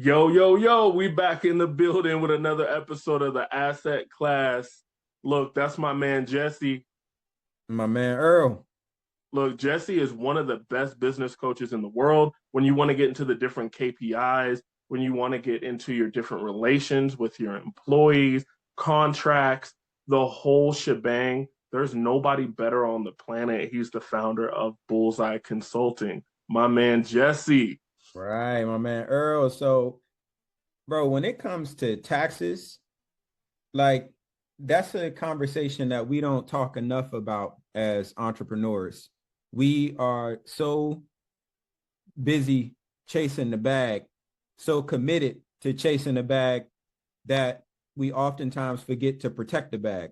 Yo, yo, yo, we back in the building with another episode of the Asset Class. Look, that's my man Jesse. My man Earl. Look, Jesse is one of the best business coaches in the world. When you want to get into the different KPIs, when you want to get into your different relations with your employees, contracts, the whole shebang, there's nobody better on the planet. He's the founder of Bullseye Consulting. My man Jesse. Right, my man Earl. So, bro, when it comes to taxes, like that's a conversation that we don't talk enough about as entrepreneurs. We are so busy chasing the bag, so committed to chasing the bag that we oftentimes forget to protect the bag.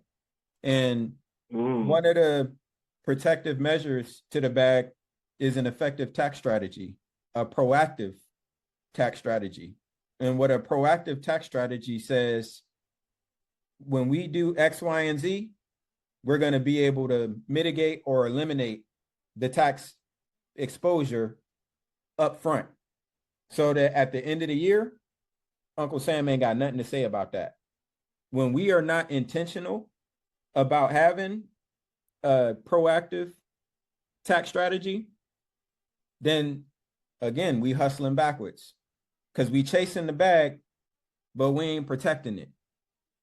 And one of the protective measures to the bag is an effective tax strategy, a proactive tax strategy. And what a proactive tax strategy says, when we do X, Y, and Z, we're going to be able to mitigate or eliminate the tax exposure up front so that at the end of the year, Uncle Sam ain't got nothing to say about that. When we are not intentional about having a proactive tax strategy, then again, we hustling backwards because we chasing the bag, but we ain't protecting it.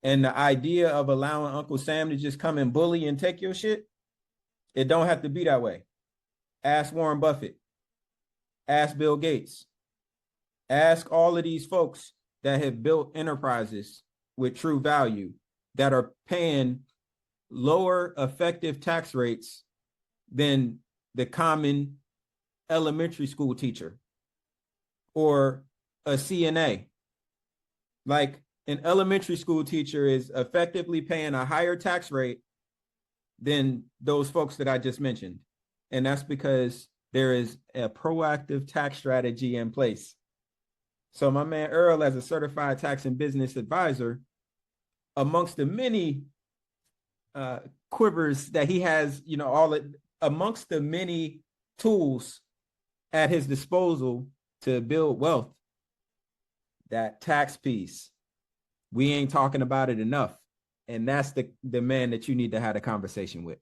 And the idea of allowing Uncle Sam to just come and bully and take your shit, it don't have to be that way. Ask Warren Buffett, ask Bill Gates, ask all of these folks that have built enterprises with true value that are paying lower effective tax rates than the common elementary school teacher or a CNA. Like an elementary school teacher is effectively paying a higher tax rate than those folks that I just mentioned. And that's because there is a proactive tax strategy in place. So my man Earl, as a certified tax and business advisor, amongst the many quivers that he has, amongst the many tools at his disposal to build wealth, that tax piece, we ain't talking about it enough. And that's the man that you need to have a conversation with.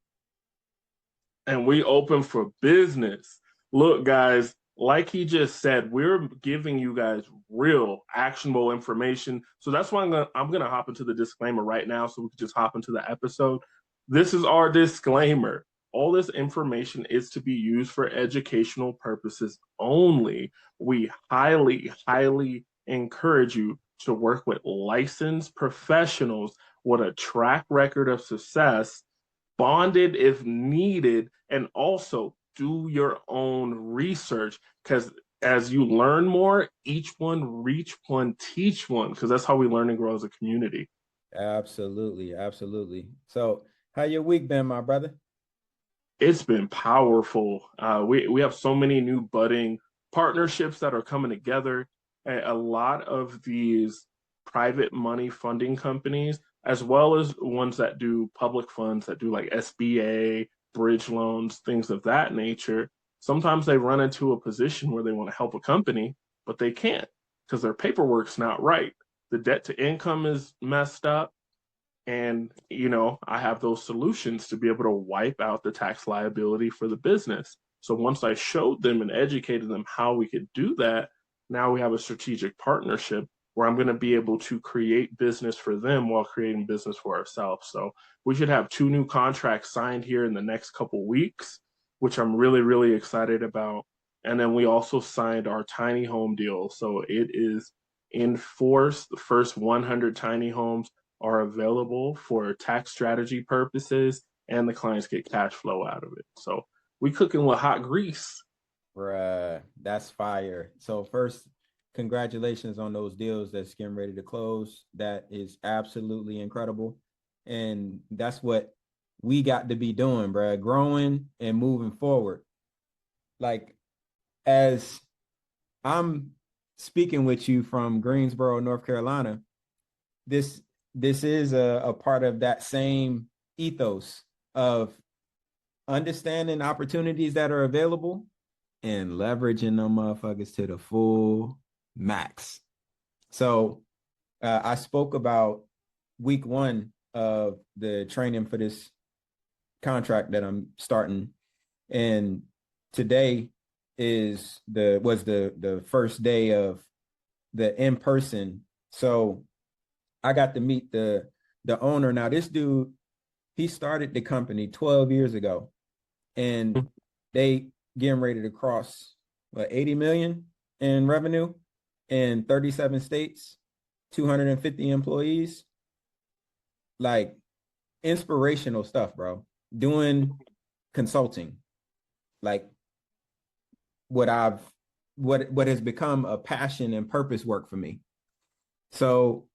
And we open for business. Look, guys, like he just said, we're giving you guys real actionable information. So that's why I'm gonna hop into the disclaimer right now so we can just hop into the episode. This is our disclaimer. All this information is to be used for educational purposes only. We highly, highly encourage you to work with licensed professionals with a track record of success, bonded if needed, and also do your own research because as you learn more, each one reach one, teach one, because that's how we learn and grow as a community. Absolutely, absolutely. So how your week been, my brother? It's been powerful. We have so many new budding partnerships that are coming together. A lot of these private money funding companies, as well as ones that do public funds that do like SBA, bridge loans, things of that nature. Sometimes they run into a position where they want to help a company, but they can't because their paperwork's not right. The debt to income is messed up, and I have those solutions to be able to wipe out the tax liability for the business. So once I showed them and educated them how we could do that, now we have a strategic partnership where I'm going to be able to create business for them while creating business for ourselves. So we should have two new contracts signed here in the next couple weeks, which I'm really, really excited about. And then we also signed our tiny home deal. So it is in force. The first 100 tiny homes are available for tax strategy purposes, and the clients get cash flow out of it. So we cooking with hot grease. Bruh, that's fire. So first, congratulations on those deals that's getting ready to close. That is absolutely incredible. And that's what we got to be doing, bruh, growing and moving forward. Like, as I'm speaking with you from Greensboro, North Carolina, this this is a part of that same ethos of understanding opportunities that are available and leveraging them motherfuckers to the full max. So I spoke about week one of the training for this contract that I'm starting, and today was the first day of the in person. So I got to meet the owner. Now this dude, he started the company 12 years ago, and they getting ready to cross 80 million in revenue in 37 states, 250 employees. Like inspirational stuff, bro. Doing consulting, like what I've what has become a passion and purpose work for me. So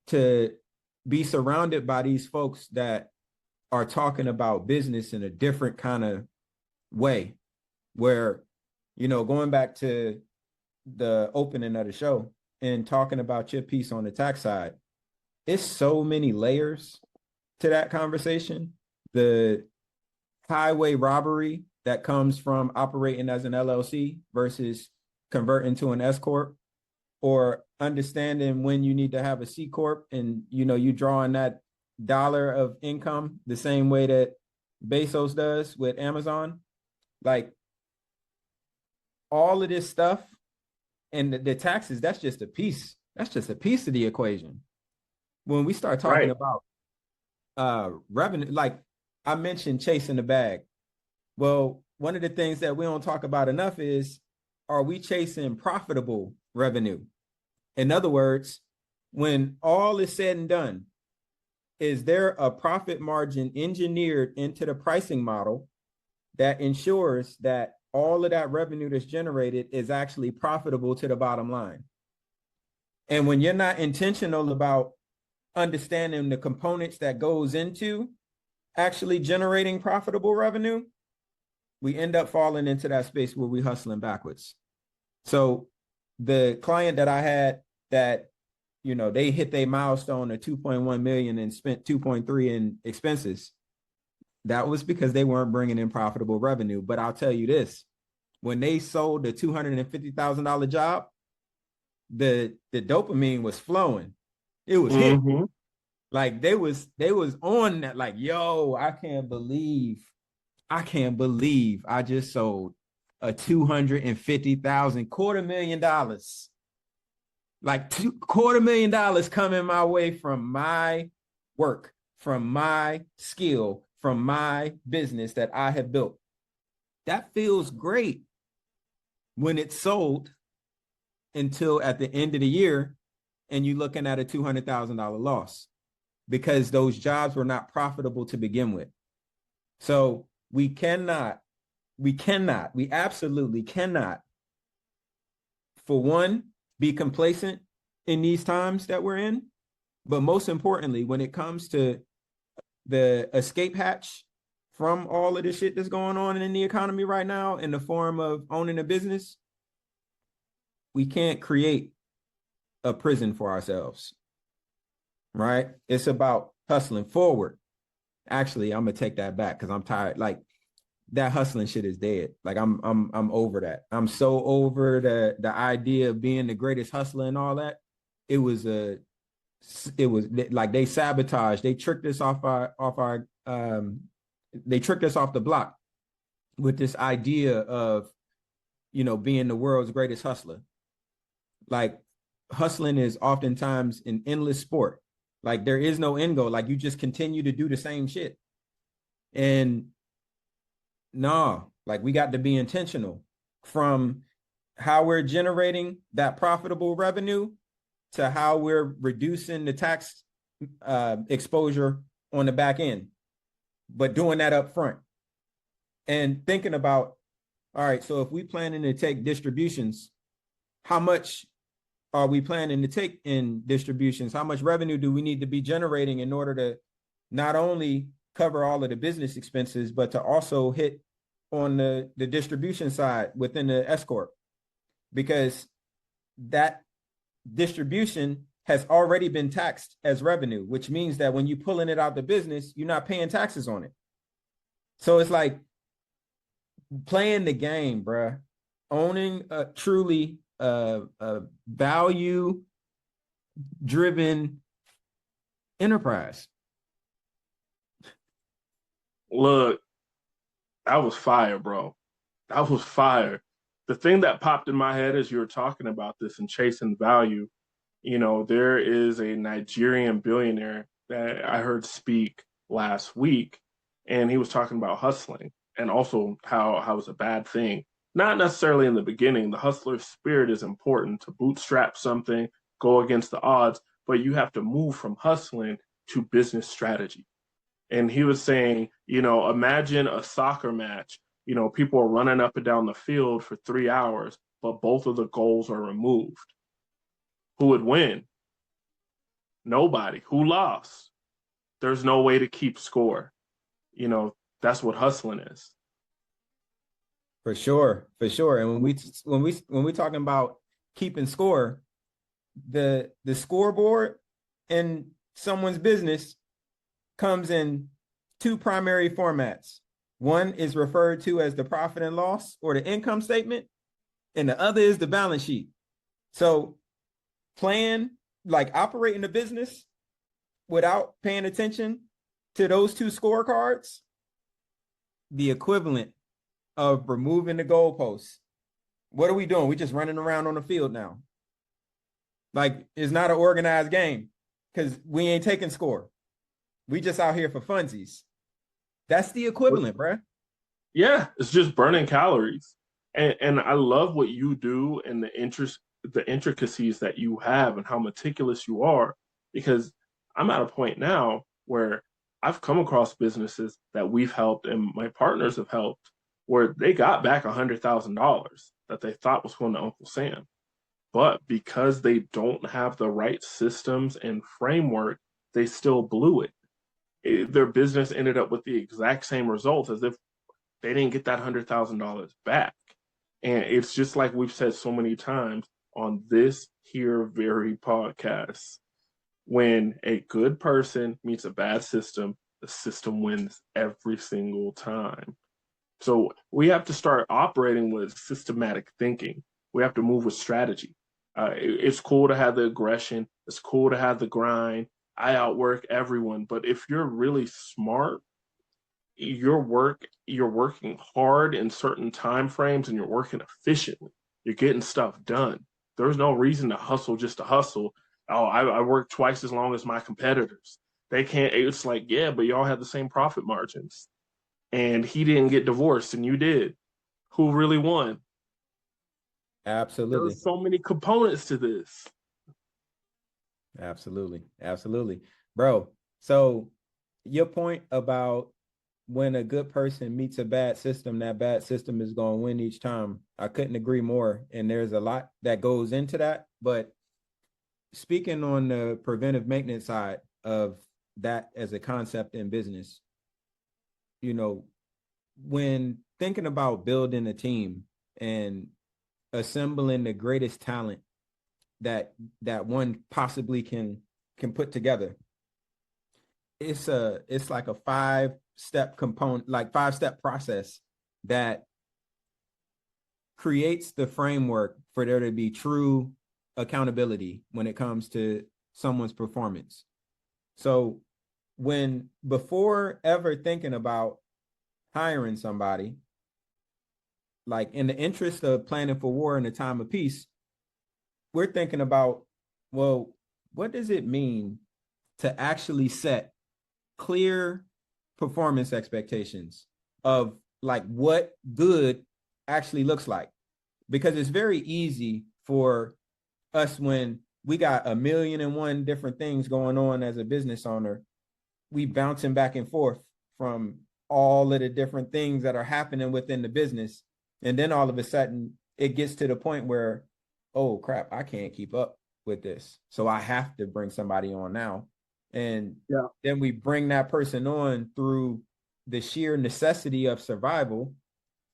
to be surrounded by these folks that are talking about business in a different kind of way, where, going back to the opening of the show and talking about your piece on the tax side, it's so many layers to that conversation. The highway robbery that comes from operating as an LLC versus converting to an S corp, or understanding when you need to have a C corp, and you drawing that dollar of income the same way that Bezos does with Amazon. Like all of this stuff, and the taxes, that's just a piece. That's just a piece of the equation. When we start talking Right. about revenue, like I mentioned chasing the bag. Well, one of the things that we don't talk about enough is, are we chasing profitable revenue? In other words, when all is said and done, is there a profit margin engineered into the pricing model that ensures that all of that revenue that's generated is actually profitable to the bottom line? And when you're not intentional about understanding the components that goes into actually generating profitable revenue, we end up falling into that space where we hustling backwards. So the client that I had that, they hit their milestone of 2.1 million and spent 2.3 in expenses, that was because they weren't bringing in profitable revenue. But I'll tell you this, when they sold the $250,000 job, the dopamine was flowing. It was hit. Mm-hmm. Like they was on that, like, yo, I can't believe I just sold a 250,000, $250,000, like $250,000 coming my way from my work, from my skill, from my business that I have built. That feels great when it's sold, until at the end of the year and you're looking at a $200,000 loss because those jobs were not profitable to begin with. So we absolutely cannot, for one, be complacent in these times that we're in. But most importantly, when it comes to the escape hatch from all of the shit that's going on in the economy right now in the form of owning a business, we can't create a prison for ourselves, right? It's about hustling forward. Actually, I'm gonna take that back because I'm tired. Like that hustling shit is dead. Like I'm over that. I'm so over the idea of being the greatest hustler and all that. It was like they sabotaged. They tricked us they tricked us off the block with this idea of being the world's greatest hustler. Like hustling is oftentimes an endless sport. Like there is no end goal. Like you just continue to do the same shit. And no, like we got to be intentional from how we're generating that profitable revenue to how we're reducing the tax exposure on the back end, but doing that up front and thinking about, all right, so if we planning to take distributions, how much are we planning to take in distributions? How much revenue do we need to be generating in order to not only cover all of the business expenses, but to also hit on the distribution side within the S corp? Because that distribution has already been taxed as revenue, which means that when you're pulling it out the business, you're not paying taxes on it. So it's like playing the game, bruh. Owning truly a value driven enterprise. Look, that was fire, bro. That was fire. The thing that popped in my head as you were talking about this and chasing value, there is a Nigerian billionaire that I heard speak last week, and he was talking about hustling and also how it's a bad thing. Not necessarily in the beginning. The hustler spirit is important to bootstrap something, go against the odds, but you have to move from hustling to business strategy. And he was saying, imagine a soccer match. People are running up and down the field for 3 hours, but both of the goals are removed. Who would win? Nobody. Who lost? There's no way to keep score. That's what hustling is. For sure, for sure. And when we talking about keeping score, the scoreboard in someone's business comes in two primary formats. One is referred to as the profit and loss or the income statement, and the other is the balance sheet. So operating a business without paying attention to those two scorecards, the equivalent of removing the goalposts. What are we doing? We're just running around on the field now. Like, it's not an organized game because we ain't taking score. We just out here for funsies. That's the equivalent, bruh. Yeah, it's just burning calories. And I love what you do and the intricacies that you have and how meticulous you are, because I'm at a point now where I've come across businesses that we've helped and my partners have helped where they got back $100,000 that they thought was going to Uncle Sam. But because they don't have the right systems and framework, they still blew it. Their business ended up with the exact same results as if they didn't get that $100,000 back. And it's just like we've said so many times on this here very podcast. When a good person meets a bad system, the system wins every single time. So we have to start operating with systematic thinking. We have to move with strategy. It's cool to have the aggression. It's cool to have the grind. I outwork everyone. But if you're really smart, you're working hard in certain time frames and you're working efficiently. You're getting stuff done. There's no reason to hustle just to hustle. Oh, I work twice as long as my competitors. They can't. It's like, yeah, but y'all have the same profit margins. And he didn't get divorced and you did. Who really won? Absolutely. There's so many components to this. Absolutely. Absolutely. Bro, so your point about when a good person meets a bad system, that bad system is going to win each time. I couldn't agree more. And there's a lot that goes into that. But speaking on the preventive maintenance side of that as a concept in business, when thinking about building a team and assembling the greatest talent that one possibly can put together, it's like a five-step component, like five-step process that creates the framework for there to be true accountability when it comes to someone's performance. So before ever thinking about hiring somebody, like in the interest of planning for war in a time of peace, we're thinking about, well, what does it mean to actually set clear performance expectations of like what good actually looks like? Because it's very easy for us when we got 1,000,001 different things going on as a business owner, we bouncing back and forth from all of the different things that are happening within the business. And then all of a sudden it gets to the point where, oh crap, I can't keep up with this. So I have to bring somebody on now. And then we bring that person on through the sheer necessity of survival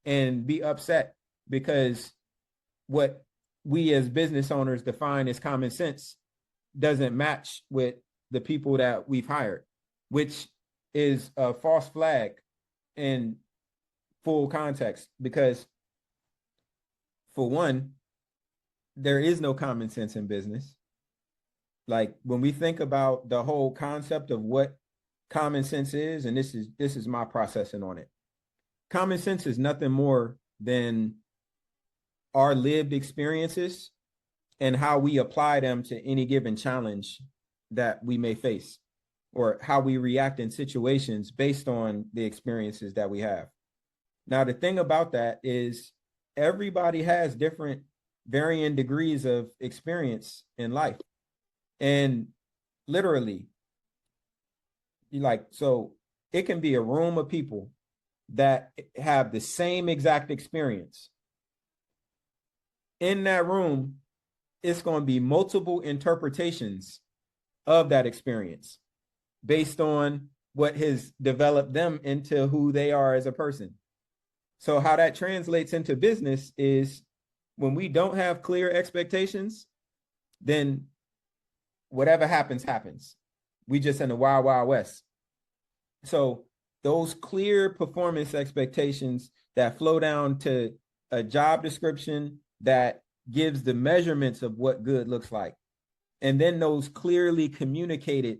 and be upset because what we as business owners define as common sense doesn't match with the people that we've hired, which is a false flag in full context. Because for one, there is no common sense in business. Like when we think about the whole concept of what common sense is, and this is my processing on it. Common sense is nothing more than our lived experiences and how we apply them to any given challenge that we may face, or how we react in situations based on the experiences that we have. Now, the thing about that is everybody has different varying degrees of experience in life. And literally, so it can be a room of people that have the same exact experience. In that room, it's going to be multiple interpretations of that experience based on what has developed them into who they are as a person. So how that translates into business is when we don't have clear expectations, then whatever happens, happens. We just in the wild, wild west. So those clear performance expectations that flow down to a job description that gives the measurements of what good looks like. And then those clearly communicated,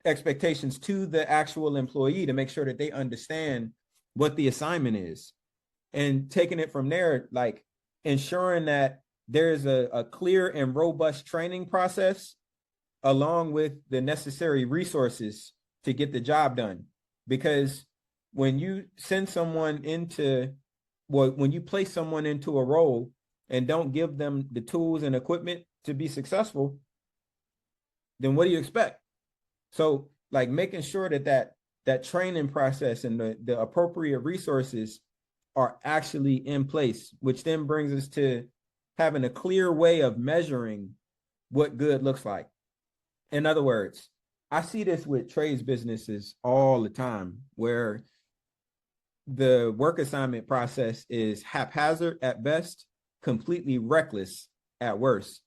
expectations to the actual employee to make sure that they understand what the assignment is. And taking it from there, like ensuring that there's a clear and robust training process along with the necessary resources to get the job done. Because when you send someone when you place someone into a role and don't give them the tools and equipment to be successful, then what do you expect? So like making sure that training process and the appropriate resources are actually in place, which then brings us to having a clear way of measuring what good looks like. In other words, I see this with trades businesses all the time where the work assignment process is haphazard at best, completely reckless at worst.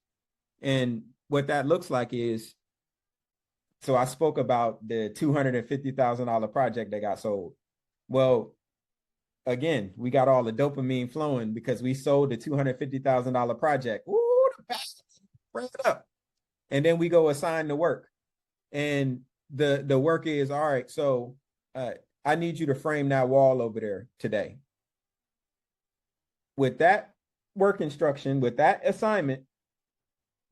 And what that looks like is, so I spoke about the $250,000 project that got sold. Well, again, we got all the dopamine flowing because we sold the $250,000 project. Ooh, the bastards, bring it up. And then we go assign the work. And the work is, all right, so I need you to frame that wall over there today. With that work instruction, with that assignment,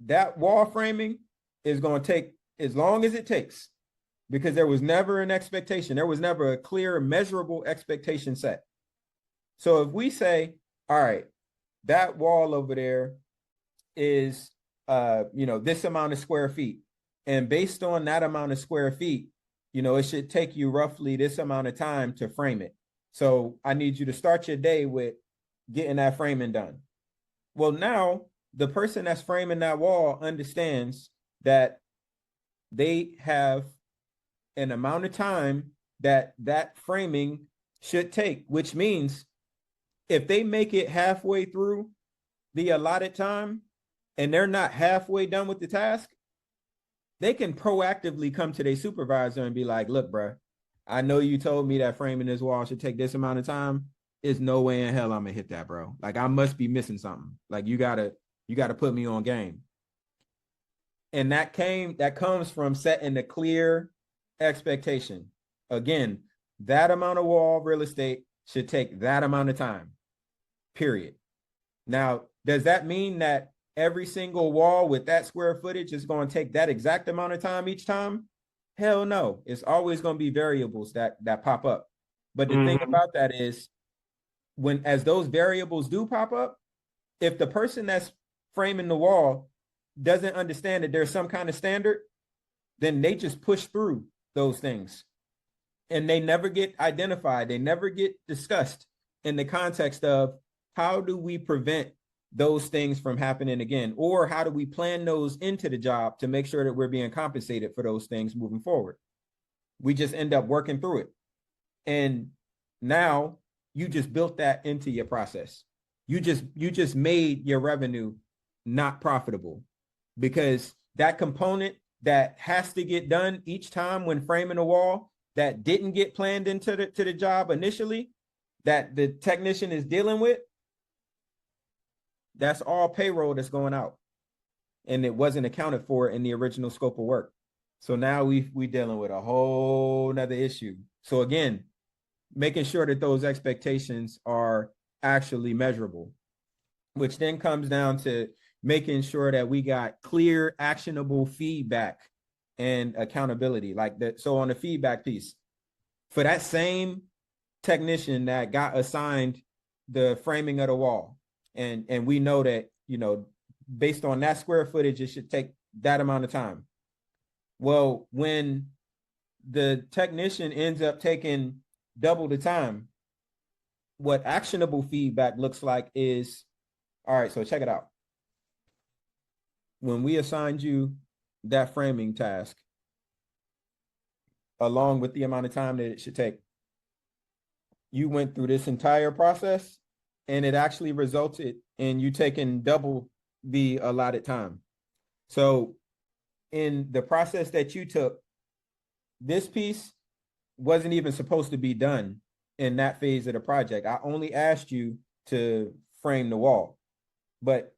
that wall framing is going to take as long as it takes, because there was never an expectation. There was never a clear, measurable expectation set. So if we say, all right, that wall over there is, this amount of square feet, and based on that amount of square feet, it should take you roughly this amount of time to frame it. So I need you to start your day with getting that framing done. Well, now the person that's framing that wall understands that they have an amount of time that framing should take, which means if they make it halfway through the allotted time and they're not halfway done with the task, they can proactively come to their supervisor and be like, look, bro, I know you told me that framing this wall should take this amount of time. There's no way in hell I'm gonna hit that, bro. Like I must be missing something. Like you gotta put me on game. And that comes from setting the clear expectation. Again, that amount of wall real estate should take that amount of time, period. Now, does that mean that every single wall with that square footage is going to take that exact amount of time each time? Hell no. It's always going to be variables that pop up. But the thing about that is as those variables do pop up, if the person that's framing the wall doesn't understand that there's some kind of standard, then they just push through those things. And they never get identified. They never get discussed in the context of how do we prevent those things from happening again? Or how do we plan those into the job to make sure that we're being compensated for those things moving forward? We just end up working through it. And now you just built that into your process. You just made your revenue not profitable, because that component that has to get done each time when framing a wall that didn't get planned into the job initially, that the technician is dealing with, That's all payroll that's going out, and it wasn't accounted for in the original scope of work. So now we dealing with a whole nother issue. So again, making sure that those expectations are actually measurable, which then comes down to making sure that we got clear, actionable feedback and accountability. Like that. So on the feedback piece, for that same technician that got assigned the framing of the wall, and we know that, based on that square footage, it should take that amount of time. Well, when the technician ends up taking double the time, what actionable feedback looks like is, all right, so check it out. When we assigned you that framing task, along with the amount of time that it should take, you went through this entire process, and it actually resulted in you taking double the allotted time. So in the process that you took, this piece wasn't even supposed to be done in that phase of the project. I only asked you to frame the wall, but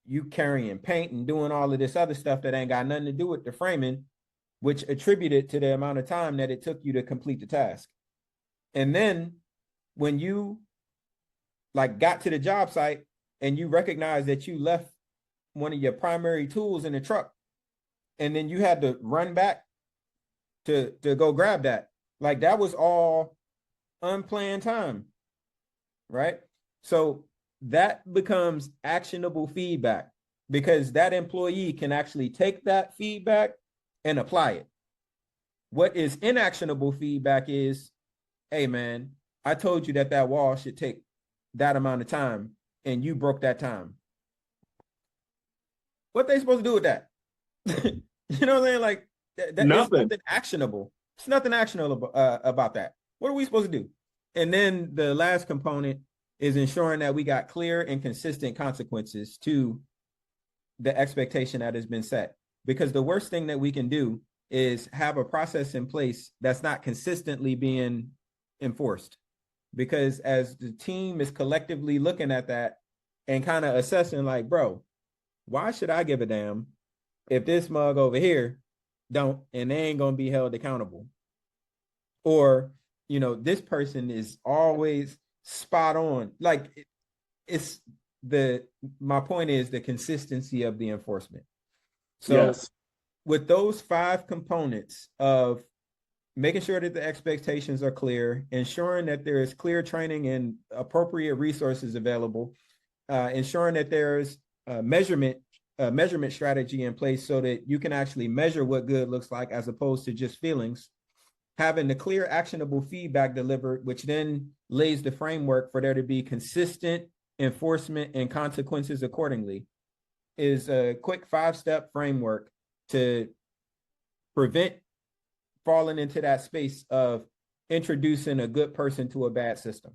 you carrying paint and doing all of this other stuff that ain't got nothing to do with the framing, which attributed to the amount of time that it took you to complete the task. And then when you got to the job site and you recognize that you left one of your primary tools in the truck, and then you had to run back to go grab that, that was all unplanned time, right? So that becomes actionable feedback, because that employee can actually take that feedback and apply it. What is inactionable feedback is, hey man, I told you that wall should take that amount of time, and you broke that time. What they supposed to do with that? You know what I'm saying? Like that is nothing actionable. It's nothing actionable about that. What are we supposed to do? And then the last component is ensuring that we got clear and consistent consequences to the expectation that has been set. Because the worst thing that we can do is have a process in place that's not consistently being enforced. Because as the team is collectively looking at that and kind of assessing, like, bro, why should I give a damn if this mug over here don't, and they ain't gonna be held accountable? Or, this person is always spot on. Like, it's my point is the consistency of the enforcement. So Yes. with those 5 components of making sure that the expectations are clear, ensuring that there is clear training and appropriate resources available, ensuring that there's a measurement strategy in place so that you can actually measure what good looks like as opposed to just feelings, having the clear actionable feedback delivered, which then lays the framework for there to be consistent enforcement and consequences accordingly, is a quick 5-step framework to prevent falling into that space of introducing a good person to a bad system.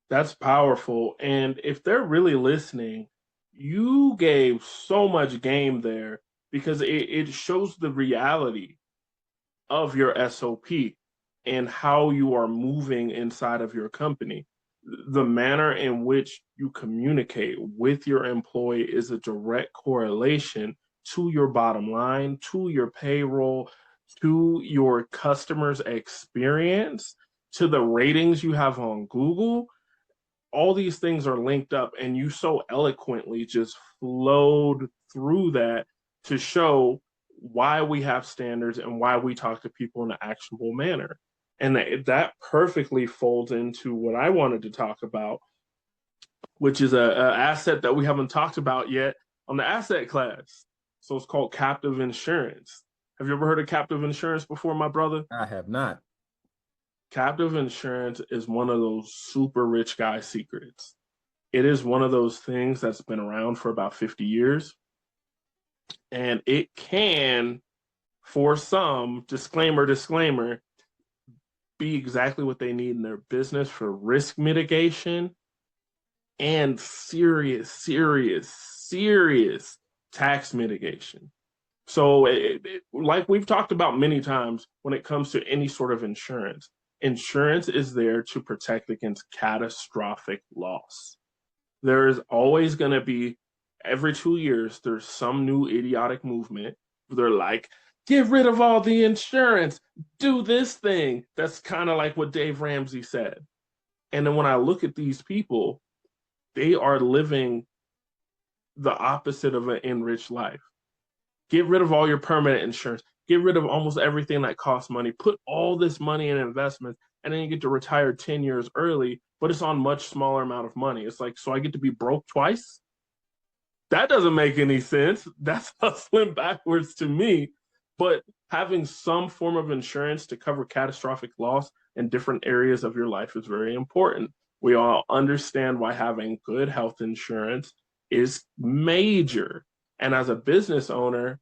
That's powerful. And if they're really listening, you gave so much game there, because it shows the reality of your SOP and how you are moving inside of your company. The manner in which you communicate with your employee is a direct correlation to your bottom line, to your payroll, to your customers' experience, to the ratings you have on Google. All these things are linked up, and you so eloquently just flowed through that to show why we have standards and why we talk to people in an actionable manner. And that perfectly folds into what I wanted to talk about, which is a asset that we haven't talked about yet on the asset class. So it's called captive insurance. Have you ever heard of captive insurance before, my brother? I have not. Captive insurance is one of those super rich guy secrets. It is one of those things that's been around for about 50 years. And it can, for some, disclaimer, be exactly what they need in their business for risk mitigation and serious tax mitigation. So, like we've talked about many times, when it comes to any sort of insurance, Insurance is there to protect against catastrophic loss. There is always going to be, every 2 years, there's some new idiotic movement. They're like, get rid of all the insurance, do this thing. That's kind of like what Dave Ramsey said. And then when I look at these people, they are living the opposite of an enriched life. Get rid of all your permanent insurance. Get rid of almost everything that costs money. Put all this money in investments, and then you get to retire 10 years early, but it's on much smaller amount of money. It's like, so I get to be broke twice? That doesn't make any sense. That's hustling backwards to me. But having some form of insurance to cover catastrophic loss in different areas of your life is very important. We all understand why having good health insurance is major. And as a business owner,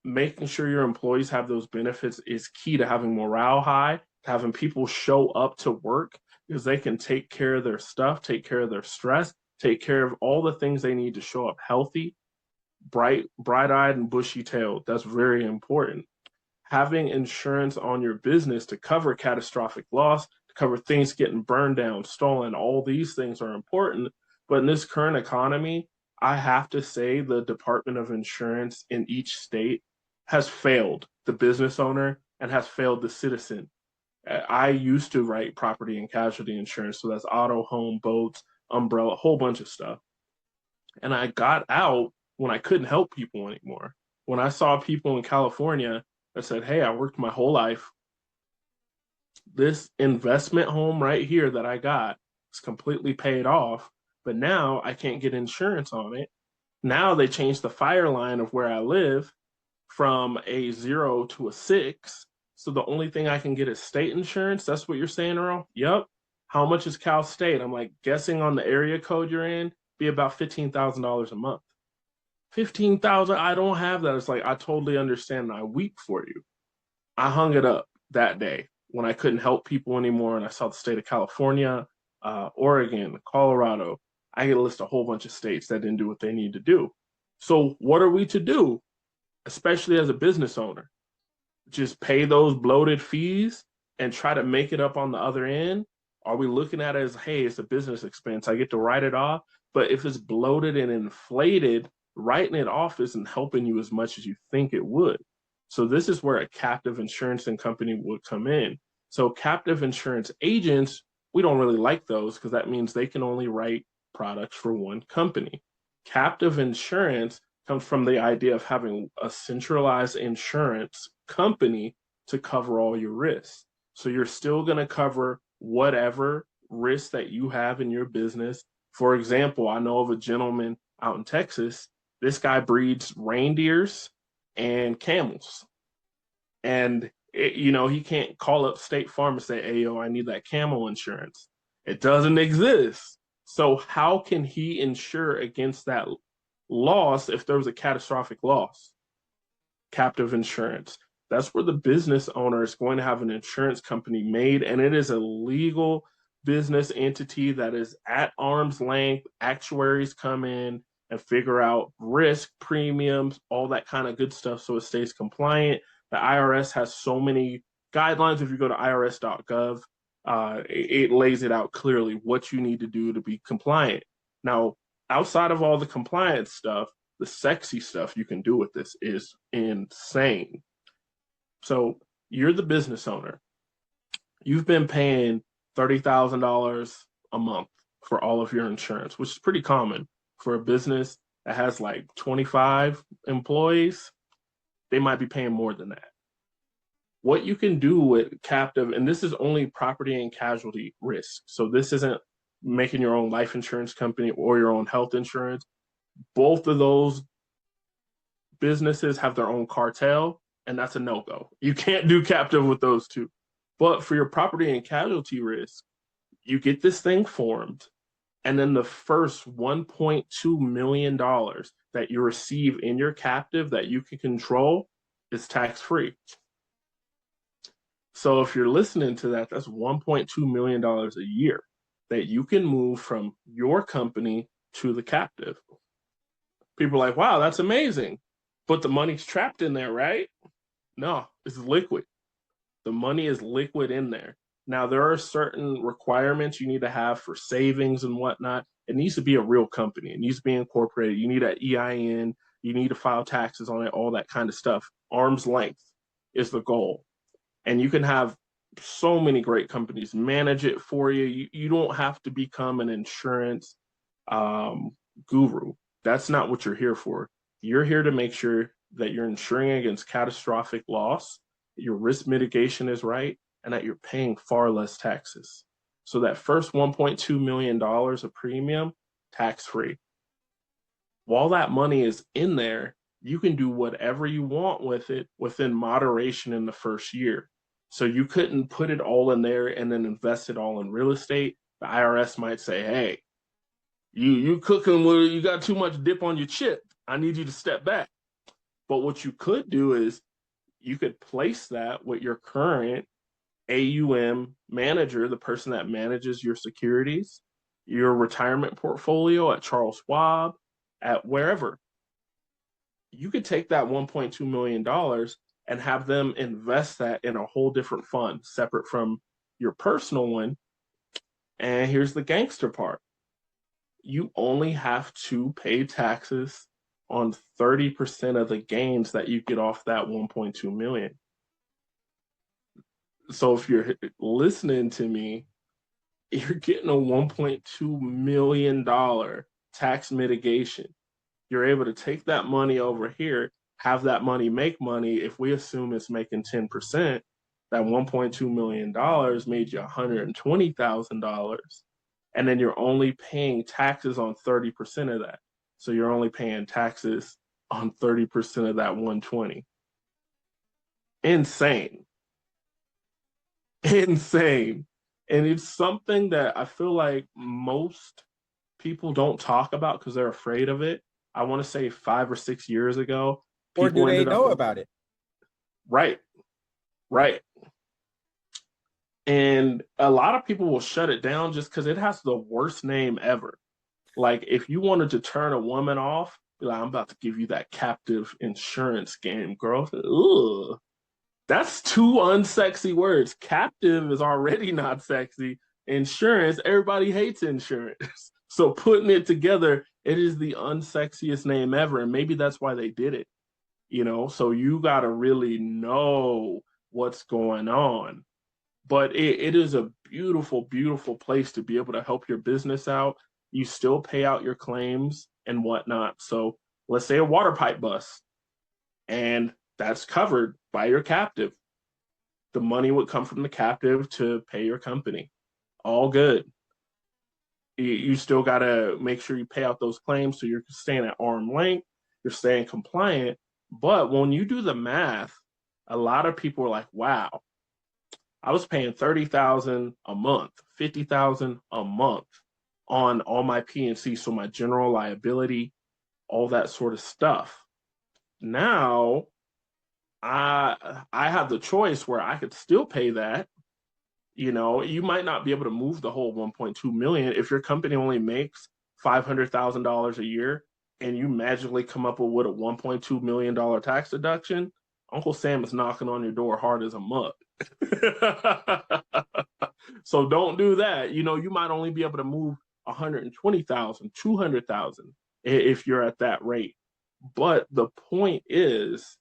making sure your employees have those benefits is key to having morale high, to having people show up to work because they can take care of their stuff, take care of their stress, take care of all the things they need to show up healthy, bright-eyed and bushy-tailed. That's very important. Having insurance on your business to cover catastrophic loss, to cover things getting burned down, stolen, all these things are important. But in this current economy, I have to say the Department of Insurance in each state has failed the business owner and has failed the citizen. I used to write property and casualty insurance, so that's auto, home, boats, umbrella, a whole bunch of stuff. And I got out when I couldn't help people anymore. When I saw people in California that said, hey, I worked my whole life. This investment home right here that I got is completely paid off, but now I can't get insurance on it. Now they changed the fire line of where I live from a 0 to a 6. So the only thing I can get is state insurance. That's what you're saying, Earl? Yep. How much is Cal State? I'm like, guessing on the area code you're in, be about $15,000 a month. 15,000, I don't have that. It's like, I totally understand. I weep for you. I hung it up that day when I couldn't help people anymore. And I saw the state of California, Oregon, Colorado. I could list a whole bunch of states that didn't do what they need to do. So what are we to do, especially as a business owner? Just pay those bloated fees and try to make it up on the other end? Are we looking at it as, hey, it's a business expense, I get to write it off? But if it's bloated and inflated, writing it off isn't helping you as much as you think it would. So this is where a captive insurance company would come in. So captive insurance agents, we don't really like those because that means they can only write products for one company. Captive insurance comes from the idea of having a centralized insurance company to cover all your risks. So you're still going to cover whatever risk that you have in your business. For example, I know of a gentleman out in Texas. This guy breeds reindeers and camels. And, he can't call up State Farm and say, hey, yo, I need that camel insurance. It doesn't exist. So how can he insure against that loss if there was a catastrophic loss? Captive insurance. That's where the business owner is going to have an insurance company made, and it is a legal business entity that is at arm's length. Actuaries come in and figure out risk, premiums, all that kind of good stuff so it stays compliant. The IRS has so many guidelines. If you go to irs.gov, it lays it out clearly what you need to do to be compliant. Now, outside of all the compliance stuff, the sexy stuff you can do with this is insane. So you're the business owner. You've been paying $30,000 a month for all of your insurance, which is pretty common for a business that has like 25 employees. They might be paying more than that. What you can do with captive, and this is only property and casualty risk. So this isn't making your own life insurance company or your own health insurance. Both of those businesses have their own cartel, and that's a no-go. You can't do captive with those two. But for your property and casualty risk, you get this thing formed, and then the first $1.2 million that you receive in your captive that you can control is tax-free. So if you're listening to that, that's $1.2 million a year that you can move from your company to the captive. People are like, wow, that's amazing. But the money's trapped in there, right? No, it's liquid. The money is liquid in there. Now, there are certain requirements you need to have for savings and whatnot. It needs to be a real company. It needs to be incorporated. You need an EIN. You need to file taxes on it, all that kind of stuff. Arm's length is the goal. And you can have so many great companies manage it for you. You don't have to become an insurance um, guru. That's not what you're here for. You're here to make sure that you're insuring against catastrophic loss, your risk mitigation is right, and that you're paying far less taxes. So that first $1.2 million of premium, tax free. While that money is in there, you can do whatever you want with it within moderation in the first year. So you couldn't put it all in there and then invest it all in real estate. The IRS might say, hey, you cooking with, you got too much dip on your chip. I need you to step back. But what you could do is you could place that with your current AUM manager, the person that manages your securities, your retirement portfolio at Charles Schwab, at wherever. You could take that $1.2 million and have them invest that in a whole different fund, separate from your personal one. And here's the gangster part. You only have to pay taxes on 30% of the gains that you get off that 1.2 million. So if you're listening to me, you're getting a $1.2 million tax mitigation. You're able to take that money over here, have that money make money. If we assume it's making 10%, that $1.2 million made you $120,000. And then you're only paying taxes on 30% of that. So you're only paying taxes on 30% of that 120. Insane. Insane. And it's something that I feel like most people don't talk about because they're afraid of it. I want to say 5 or 6 years ago, Or do people they ended up know about it? right, right. And a lot of people will shut it down just because it has the worst name ever. Like if you wanted to turn a woman off, be like, I'm about to give you that captive insurance game, girl. Ugh. That's two unsexy words. Captive is already not sexy. Insurance, everybody hates insurance. So putting it together, it is the unsexiest name ever. And maybe that's why they did it, So you got to really know what's going on. But it is a beautiful, beautiful place to be able to help your business out. You still pay out your claims and whatnot. So let's say a water pipe bust, and that's covered by your captive. The money would come from the captive to pay your company. All good. You still got to make sure you pay out those claims so you're staying at arm's length, you're staying compliant. But when you do the math, a lot of people are like, wow, I was paying 30,000 a month, 50,000 a month on all my P&C, so my general liability, all that sort of stuff. Now I have the choice where I could still pay that. You might not be able to move the whole 1.2 million if your company only makes $500,000 a year and you magically come up with a $1.2 million tax deduction. Uncle Sam is knocking on your door hard as a mug. So don't do that. You might only be able to move 120,000, 200,000 if you're at that rate. But the point is,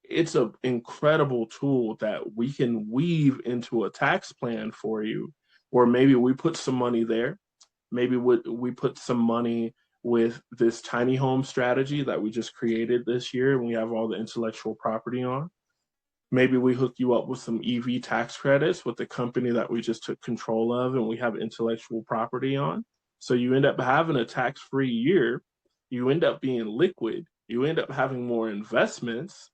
it's an incredible tool that we can weave into a tax plan for you, where maybe we put some money there. Maybe we put some money with this tiny home strategy that we just created this year and we have all the intellectual property on. Maybe we hook you up with some EV tax credits with the company that we just took control of and we have intellectual property on. So you end up having a tax-free year. You end up being liquid. You end up having more investments.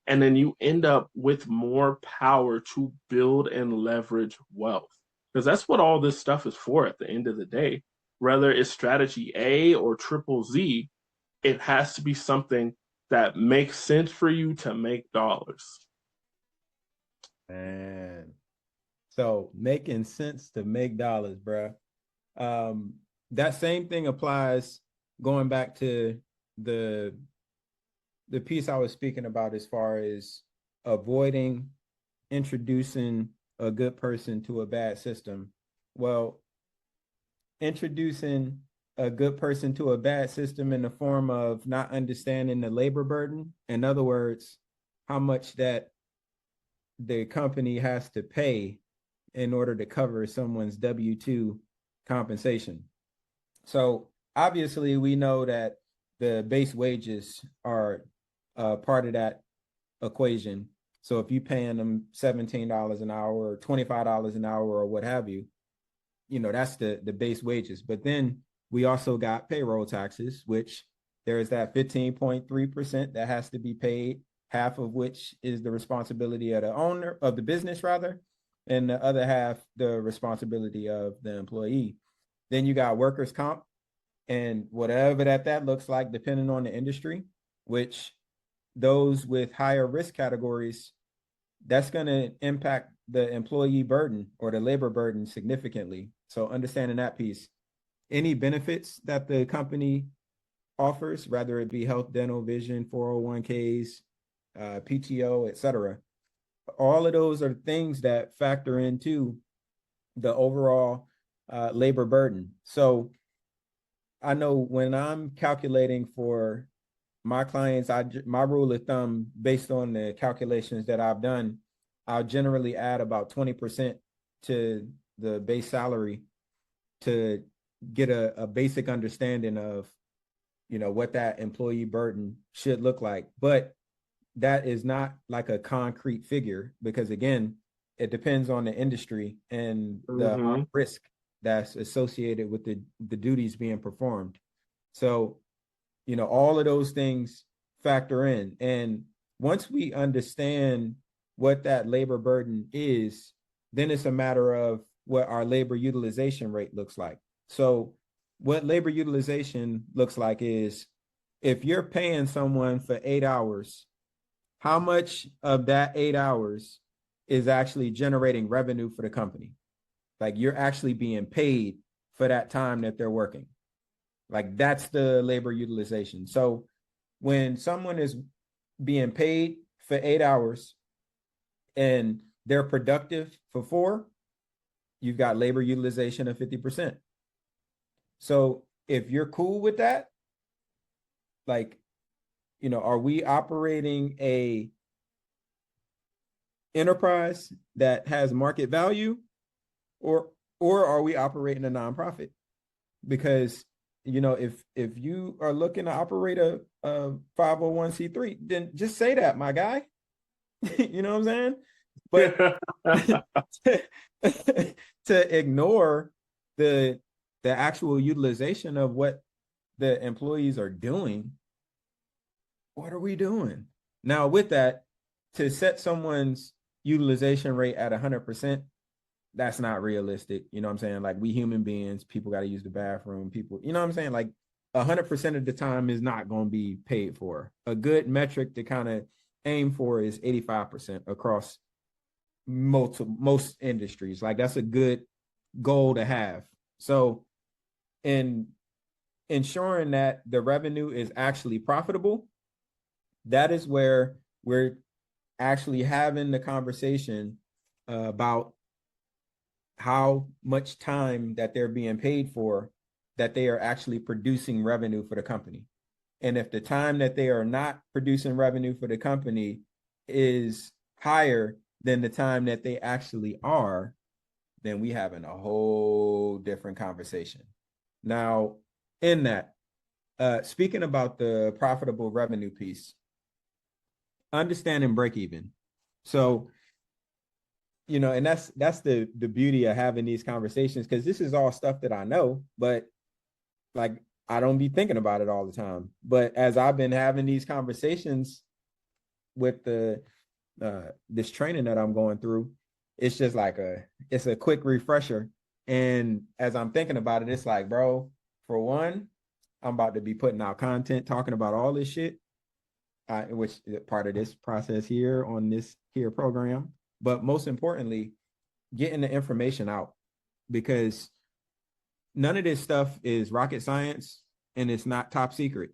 And then you end up with more power to build and leverage wealth. Because that's what all this stuff is for at the end of the day. Whether it's strategy A or triple Z, it has to be something that makes sense for you to make dollars. Man. So making sense to make dollars, bro. That same thing applies going back to the piece I was speaking about as far as avoiding introducing a good person to a bad system? Well, introducing a good person to a bad system in the form of not understanding the labor burden. In other words, how much that the company has to pay in order to cover someone's W-2 compensation. So obviously we know that the base wages are part of that equation. So if you're paying them $17 an hour or $25 an hour or what have you, that's the base wages. But then we also got payroll taxes, which there is that 15.3% that has to be paid, half of which is the responsibility of the owner of the business, rather, and the other half the responsibility of the employee. Then you got workers' comp, and whatever that looks like, depending on the industry, which those with higher risk categories, that's going to impact the employee burden or the labor burden significantly. So understanding that piece, any benefits that the company offers, whether it be health, dental, vision, 401ks, PTO, etc., all of those are things that factor into the overall labor burden. So I know when I'm calculating for my clients, my rule of thumb based on the calculations that I've done, I'll generally add about 20% to the base salary to get a basic understanding of, what that employee burden should look like. But that is not like a concrete figure because, again, it depends on the industry and the risk that's associated with the duties being performed. So, all of those things factor in. And once we understand what that labor burden is, then it's a matter of what our labor utilization rate looks like. So what labor utilization looks like is if you're paying someone for 8 hours, how much of that 8 hours is actually generating revenue for the company? Like you're actually being paid for that time that they're working. Like that's the labor utilization. So when someone is being paid for 8 hours and they're productive for 4, you've got labor utilization of 50%. So if you're cool with that, like, are we operating a enterprise that has market value or are we operating a nonprofit? Because if you are looking to operate a 501c3, then just say that, my guy. You know what I'm saying? But to ignore the actual utilization of what the employees are doing, what are we doing? Now, with that, to set someone's utilization rate at 100%, that's not realistic. You know what I'm saying? Like we human beings, people got to use the bathroom. People, you know what I'm saying? Like 100% of the time is not going to be paid for. A good metric to kind of aim for is 85% across most industries. Like that's a good goal to have. So in ensuring that the revenue is actually profitable, that is where we're actually having the conversation about how much time that they're being paid for, that they are actually producing revenue for the company. And if the time that they are not producing revenue for the company is higher than the time that they actually are, then we having a whole different conversation. Now, in that, speaking about the profitable revenue piece, understanding break even. So, and that's the beauty of having these conversations, because this is all stuff that I know, but like I don't be thinking about it all the time. But as I've been having these conversations with this training that I'm going through, it's just like it's a quick refresher. And as I'm thinking about it, it's like, bro, for one, I'm about to be putting out content talking about all this shit, which is part of this process here on this here program. But most importantly, getting the information out, because none of this stuff is rocket science and it's not top secret.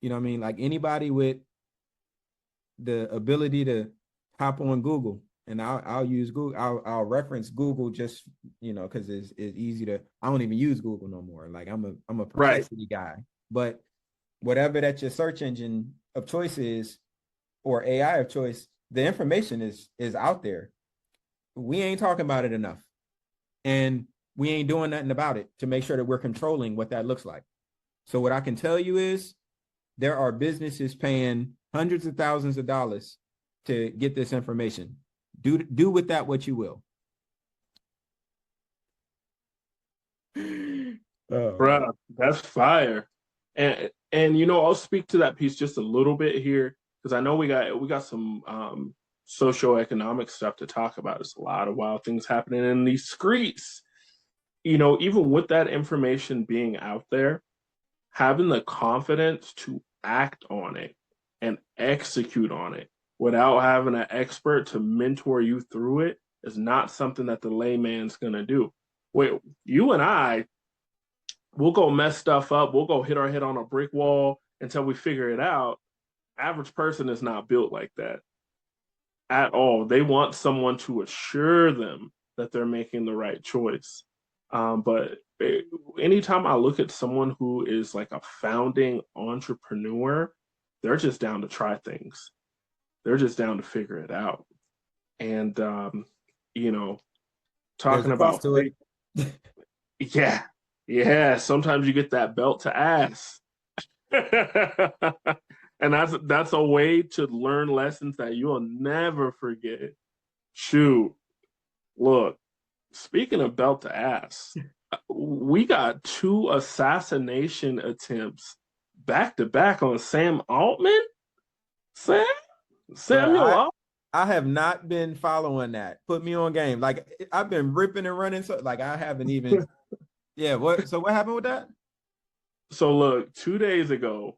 You know what I mean? Like anybody with the ability to hop on Google and I'll use Google. I'll reference Google just because it's easy to. I don't even use Google no more. Like I'm a Right. perplexity guy. But whatever that your search engine of choice is, or AI of choice, the information is out there. We ain't talking about it enough, and we ain't doing nothing about it to make sure that we're controlling what that looks like. So what I can tell you is there are businesses paying hundreds of thousands of dollars to get this information. Do with that what you will. Oh man. Bruh, that's fire. And I'll speak to that piece just a little bit here because I know we got some socioeconomic stuff to talk about. There's a lot of wild things happening in these streets. Even with that information being out there, having the confidence to act on it and execute on it without having an expert to mentor you through it is not something that the layman's gonna do. Wait, you and I we'll go mess stuff up. We'll go hit our head on a brick wall until we figure it out. Average person is not built like that at all. They want someone to assure them that they're making the right choice. But anytime I look at someone who is like a founding entrepreneur, they're just down to try things. They're just down to figure it out. And you know, There's talking a cost about to it. yeah, yeah. Sometimes you get that belt to ass. And that's a way to learn lessons that you'll never forget. Shoot, look, speaking of belt to ass, we got two assassination attempts back to back on Sam Altman. Sam Bro, Samuel Altman. I have not been following that. Put me on game. Like I've been ripping and running. So like I haven't even. Yeah. What happened with that? So look, 2 days ago,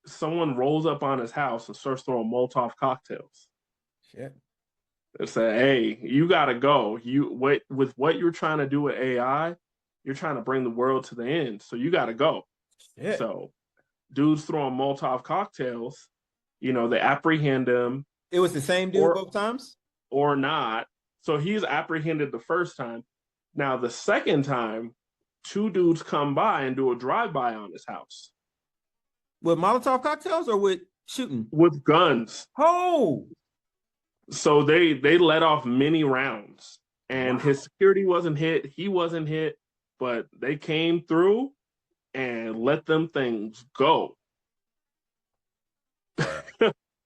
someone rolls up on his house and starts throwing Molotov cocktails. Shit. They say, "Hey, you gotta go. With what you're trying to do with AI, you're trying to bring the world to the end. So you gotta go." Shit. So dudes throwing Molotov cocktails. They apprehend him It was the same dude or both times? or not. So he's apprehended the first time. Now the second time, two dudes come by and do a drive-by on his house With Molotov cocktails or with shooting? with guns. Oh, So they let off many rounds, and wow. his security wasn't hit. He wasn't hit, but they came through and let them things go.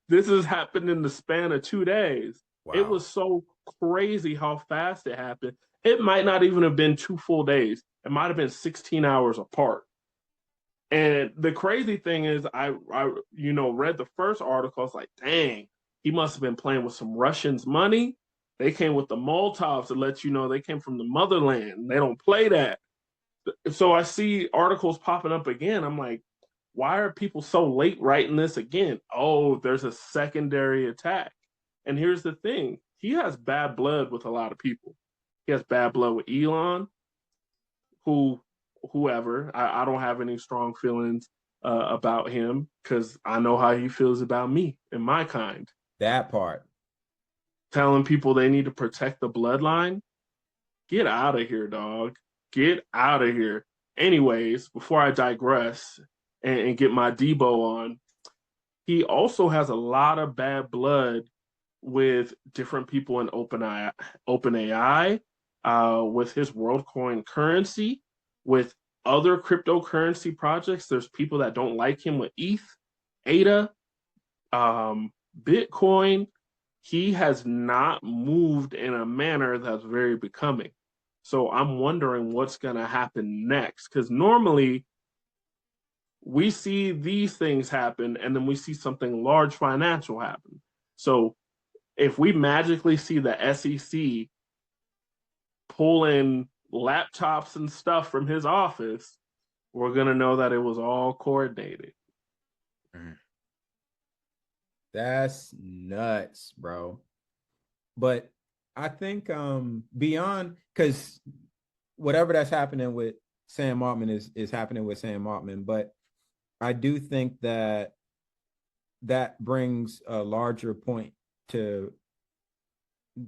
This has happened in the span of 2 days. It Wow. was so crazy how fast it happened. It might not even have been 2 full days. It might have been 16 hours apart. And the crazy thing is, I read the first article. I was like, dang, he must have been playing with some Russians' money. They came with the Molotovs to let you know they came from the motherland. They don't play that. So I see articles popping up again. I'm like, why are people so late writing this again? Oh, there's a secondary attack. And here's the thing: he has bad blood with a lot of people. He has bad blood with Elon, who whoever. I don't have any strong feelings about him because I know how he feels about me and my kind. That part. Telling people they need to protect the bloodline. Get out of here, dog. Get out of here. Anyways, before I digress and get my Debo on, he also has a lot of bad blood with different people in OpenAI, with his WorldCoin currency, with other cryptocurrency projects. There's people that don't like him with ETH, ADA, Bitcoin. He has not moved in a manner that's very becoming. So I'm wondering what's going to happen next. Because normally we see these things happen and then we see something large financial happen. So if we magically see the SEC pulling laptops and stuff from his office, we're going to know that it was all coordinated. That's nuts, bro. But I think beyond, because whatever that's happening with Sam Altman is happening with Sam Altman, but I do think that brings a larger point to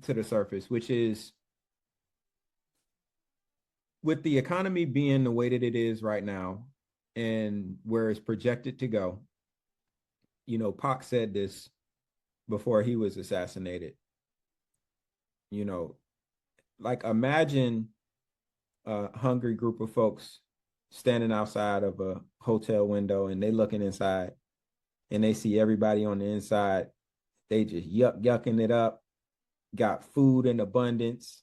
to the surface, which is with the economy being the way that it is right now and where it's projected to go. You know, Pac said this before he was assassinated. You know, like imagine a hungry group of folks standing outside of a hotel window and they looking inside and they see everybody on the inside. They just yucking it up, got food in abundance.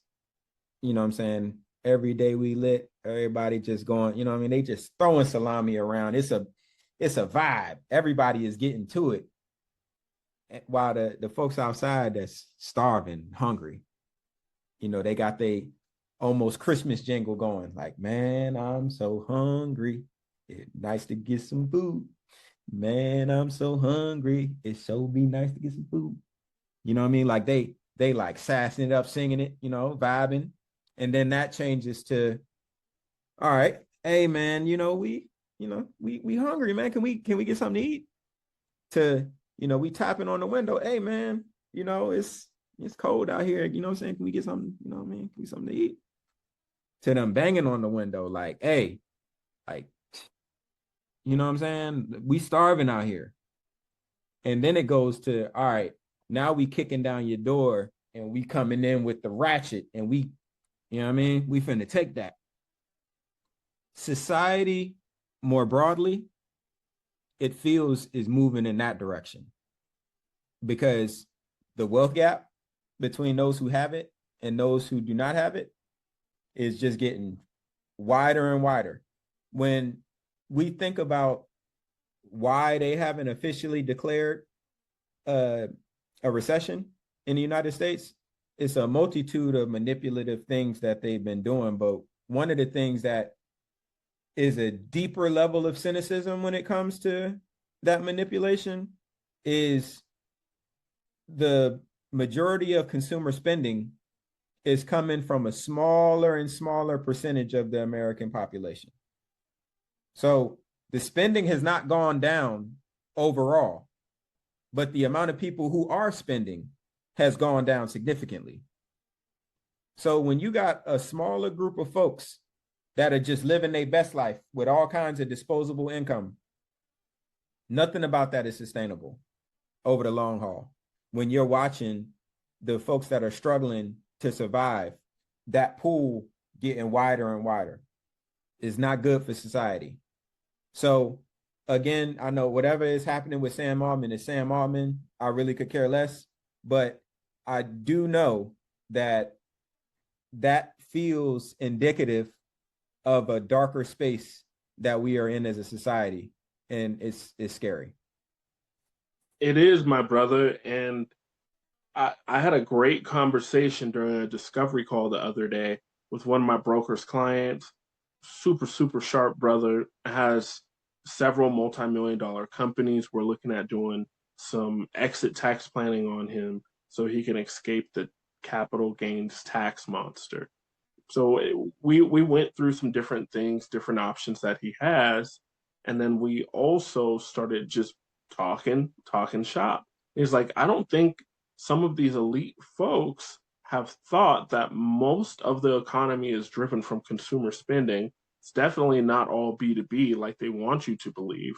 You know what I'm saying? Every day we lit, everybody just going, you know what I mean? They just throwing salami around. It's a vibe. Everybody is getting to it. While the folks outside that's starving, hungry, you know, they got they almost Christmas jingle going, like, man, I'm so hungry. It's nice to get some food. Man, I'm so hungry. It so be nice to get some food. You know what I mean? Like they like sassing it up, singing it, you know, vibing. And then that changes to, all right, hey man, we hungry, man. Can we get something to eat? To, we tapping on the window. Hey man, it's cold out here. You know what I'm saying? Can we get something, you know what I mean? Can we get something to eat? To them banging on the window, like, hey, like, you know what I'm saying? We starving out here. And then it goes to, all right, now we kicking down your door and we coming in with the ratchet and we, you know what I mean? We finna take that. Society, more broadly, it feels is moving in that direction because the wealth gap between those who have it and those who do not have it is just getting wider and wider. When we think about why they haven't officially declared a recession in the United States, it's a multitude of manipulative things that they've been doing. But one of the things that is a deeper level of cynicism when it comes to that manipulation is the majority of consumer spending is coming from a smaller and smaller percentage of the American population. So the spending has not gone down overall, but the amount of people who are spending has gone down significantly. So when you got a smaller group of folks that are just living their best life with all kinds of disposable income, nothing about that is sustainable over the long haul. When you're watching the folks that are struggling to survive, that pool getting wider and wider is not good for society. So again, I know whatever is happening with Sam Altman is Sam Altman. I really could care less, but I do know that that feels indicative of a darker space that we are in as a society, and it's scary. It is, my brother, and I had a great conversation during a discovery call the other day with one of my broker's clients. Super, super sharp brother, has several multi-million dollar companies. We're looking at doing some exit tax planning on him so he can escape the capital gains tax monster. So we went through some different things, different options that he has, and then we also started just talking shop. He's like, I don't think some of these elite folks have thought that most of the economy is driven from consumer spending. It's definitely not all B2B like they want you to believe.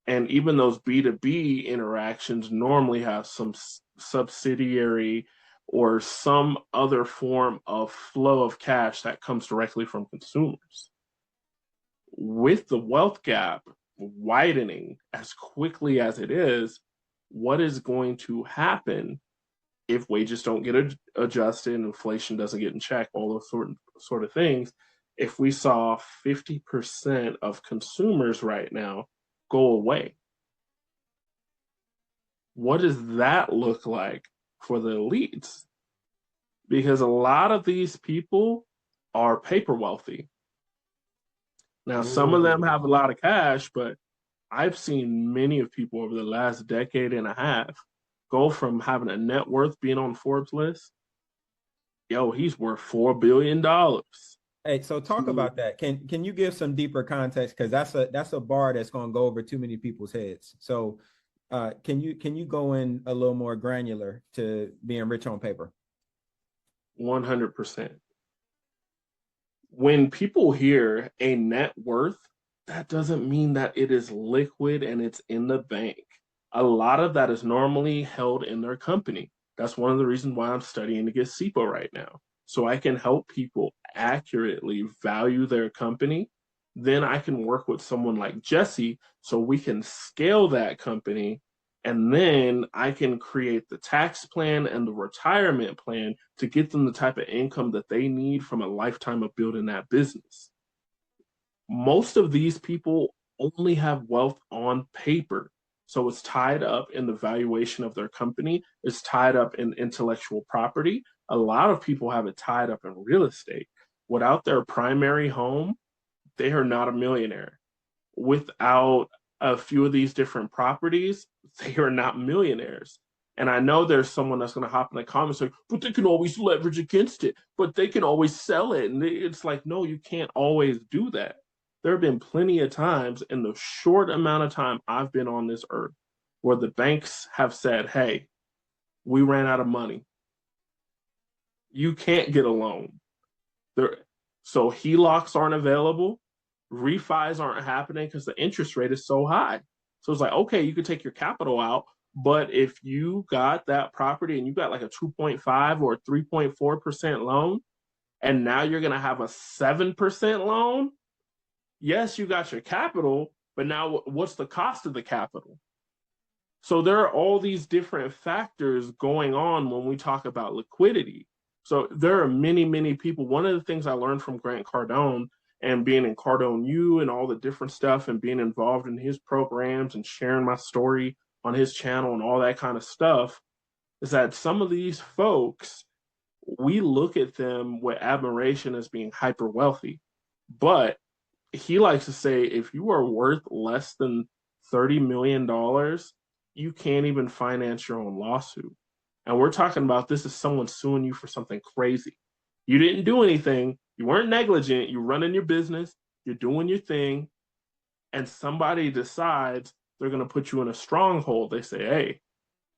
And even those B2B interactions normally have some subsidiary or some other form of flow of cash that comes directly from consumers. With the wealth gap widening as quickly as it is, what is going to happen if wages don't get adjusted, inflation doesn't get in check, all those sort of things? If we saw 50% of consumers right now go away, what does that look like for the elites? Because a lot of these people are paper wealthy. Now, some of them Ooh. have a lot of cash, but I've seen many of people over the last decade and a half go from having a net worth being on Forbes list, yo, he's worth $4 billion. Hey, so talk To about that. Can you give some deeper context? Because that's a bar that's going to go over too many people's heads. So, can you go in a little more granular to being rich on paper? 100%. When people hear a net worth, that doesn't mean that it is liquid and it's in the bank. A lot of that is normally held in their company. That's one of the reasons why I'm studying to get SIPO right now. So I can help people accurately value their company. Then I can work with someone like Jesse so we can scale that company. And then I can create the tax plan and the retirement plan to get them the type of income that they need from a lifetime of building that business. Most of these people only have wealth on paper. So it's tied up in the valuation of their company, it's tied up in intellectual property. A lot of people have it tied up in real estate. Without their primary home, they are not a millionaire. Without a few of these different properties, they are not millionaires. And I know there's someone that's going to hop in the comments like, but they can always leverage against it, but they can always sell it. And it's like, no, you can't always do that. There have been plenty of times in the short amount of time I've been on this earth where the banks have said, hey, we ran out of money. You can't get a loan. There, so HELOCs aren't available, refis aren't happening because the interest rate is so high. So it's like, okay, you could take your capital out, but if you got that property and you got like a 2.5 or 3.4% loan, and now you're going to have a 7% loan, yes, you got your capital, but now what's the cost of the capital? So there are all these different factors going on when we talk about liquidity. So there are many, many people. One of the things I learned from Grant Cardone and being in Cardone U and all the different stuff and being involved in his programs and sharing my story on his channel and all that kind of stuff is that some of these folks, we look at them with admiration as being hyper wealthy. But he likes to say if you are worth less than $30 million, you can't even finance your own lawsuit. And we're talking about this as someone suing you for something crazy. You didn't do anything, you weren't negligent, you're running your business, you're doing your thing, and somebody decides they're going to put you in a stronghold. They say, hey,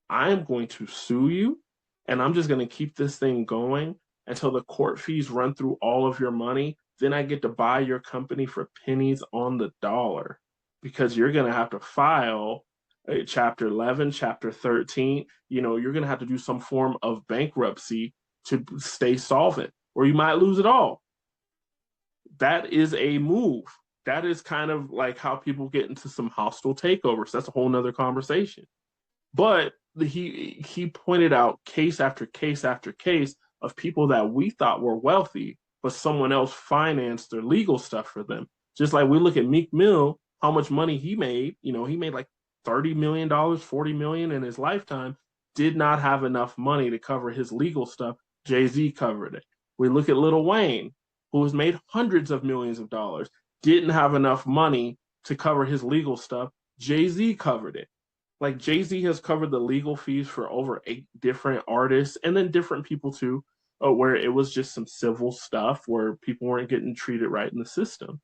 I'm going to sue you, and I'm just going to keep this thing going until the court fees run through all of your money. Then I get to buy your company for pennies on the dollar because you're going to have to file a chapter 11, chapter 13. You're going to have to do some form of bankruptcy to stay solvent, or you might lose it all. That is a move. That is kind of like how people get into some hostile takeovers. That's a whole nother conversation. But he pointed out case after case after case of people that we thought were wealthy, but someone else financed their legal stuff for them. Just like we look at Meek Mill, how much money he made. He made like $30 million, $40 million in his lifetime, did not have enough money to cover his legal stuff. Jay-Z covered it. We look at Lil Wayne, who has made hundreds of millions of dollars, didn't have enough money to cover his legal stuff. Jay-Z covered it. Like Jay-Z has covered the legal fees for over 8 different artists and then different people too, where it was just some civil stuff where people weren't getting treated right in the system.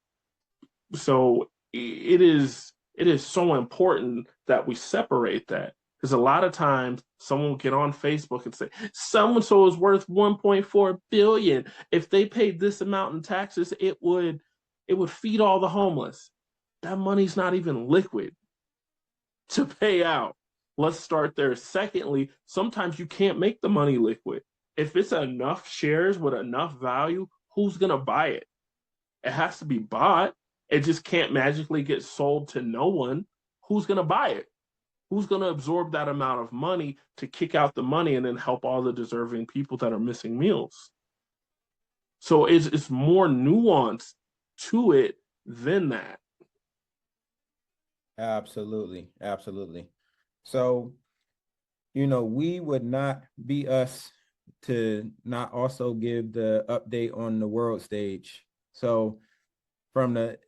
So it is so important that we separate that, because a lot of times someone will get on Facebook and say so and so is worth 1.4 billion. If they paid this amount in taxes, it would feed all the homeless. That money's not even liquid to pay out. Let's start there. Secondly, sometimes you can't make the money liquid. If it's enough shares with enough value, who's going to buy it? It has to be bought. It just can't magically get sold to no one. Who's going to buy it? Who's going to absorb that amount of money to kick out the money and then help all the deserving people that are missing meals? So it's more nuanced to it than that. Absolutely. Absolutely. So, we would not be us to not also give the update on the world stage. So from it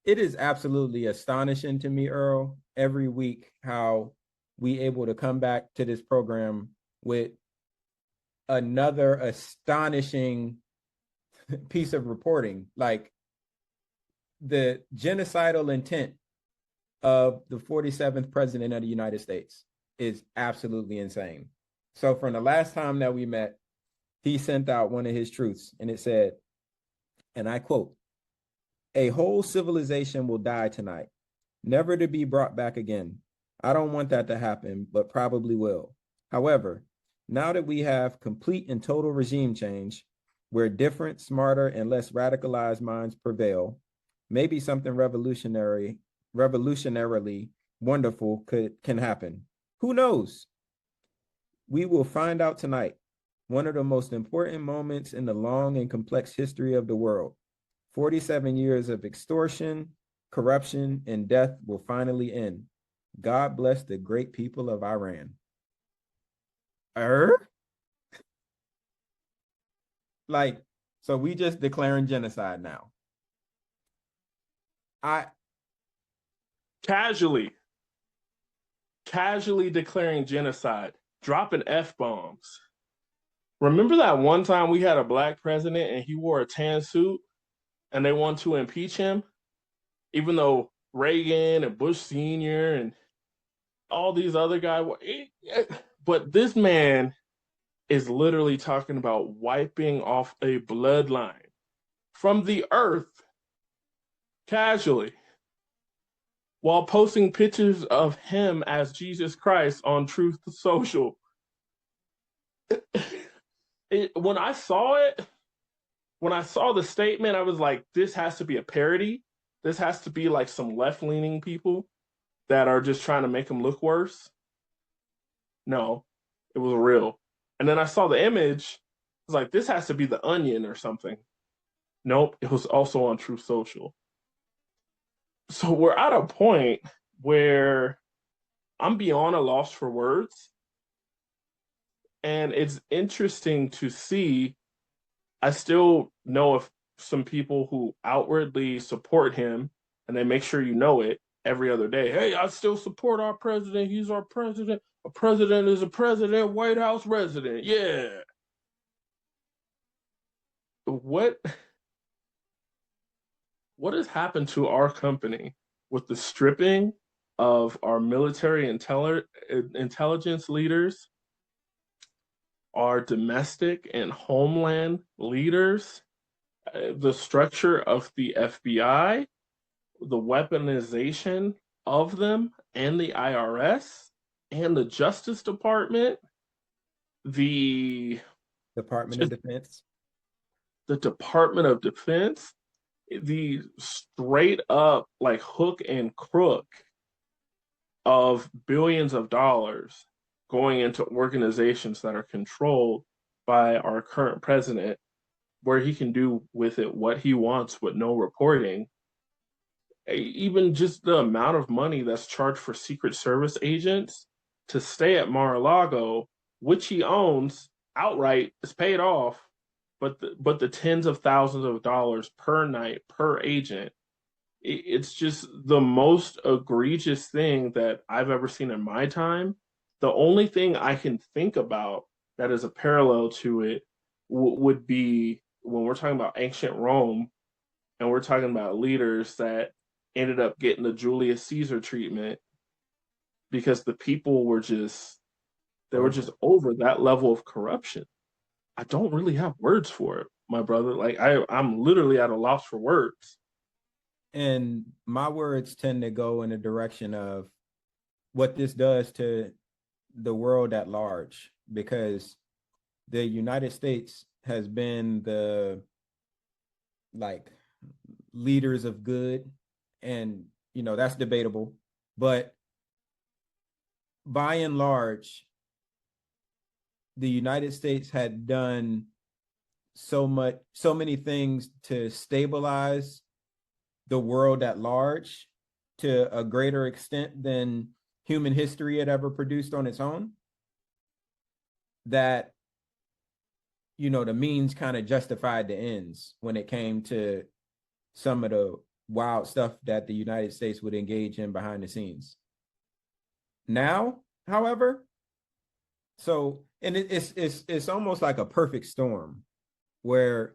is absolutely astonishing to me, Earl, every week how we able to come back to this program with another astonishing piece of reporting, like the genocidal intent of the 47th president of the United States is absolutely insane. So from the last time that we met, he sent out one of his truths, and it said, and I quote, "A whole civilization will die tonight, never to be brought back again. I don't want that to happen, but probably will. However, now that we have complete and total regime change, where different, smarter, and less radicalized minds prevail, maybe something revolutionarily wonderful can happen. Who knows? We will find out tonight. One of the most important moments in the long and complex history of the world. 47 years of extortion, corruption, and death will finally end. God bless the great people of Iran." Like, so we just declaring genocide now. I Casually, casually declaring genocide, dropping F bombs. Remember that one time we had a black president and he wore a tan suit and they wanted to impeach him, even though Reagan and Bush Sr. and all these other guys were. But this man is literally talking about wiping off a bloodline from the earth casually while posting pictures of him as Jesus Christ on Truth Social. When I saw it, when I saw the statement, I was like, this has to be a parody. This has to be like some left leaning people that are just trying to make him look worse. No, it was real. And then I saw the image. I was like, this has to be the Onion or something. Nope, it was also on Truth Social. So we're at a point where I'm beyond a loss for words. And it's interesting to see. I still know of some people who outwardly support him and they make sure you know it every other day. Hey, I still support our president. He's our president. A president is a president, White House resident. Yeah. What what has happened to our company with the stripping of our military intelligence leaders, our domestic and homeland leaders, the structure of the FBI, the weaponization of them, and the IRS, and the Justice Department, the Department of Defense. the Department of Defense, the straight up like hook and crook of billions of dollars going into organizations that are controlled by our current president, where he can do with it what he wants with no reporting. Even just the amount of money that's charged for Secret Service agents to stay at Mar-a-Lago, which he owns outright, is paid off, but the tens of thousands of dollars per night per agent, it's just the most egregious thing that I've ever seen in my time. The only thing I can think about that is a parallel to it would be when we're talking about ancient Rome and we're talking about leaders that ended up getting the Julius Caesar treatment because the people were just they were just over that level of corruption. I don't really have words for it, my brother. Like I'm literally at a loss for words. And my words tend to go in the direction of what this does to the world at large, because the United States has been the like leaders of good, and that's debatable, but by and large the United States had done so many things to stabilize the world at large to a greater extent than human history had ever produced on its own, that the means kind of justified the ends when it came to some of the wild stuff that the United States would engage in behind the scenes. Now, however, and it's almost like a perfect storm where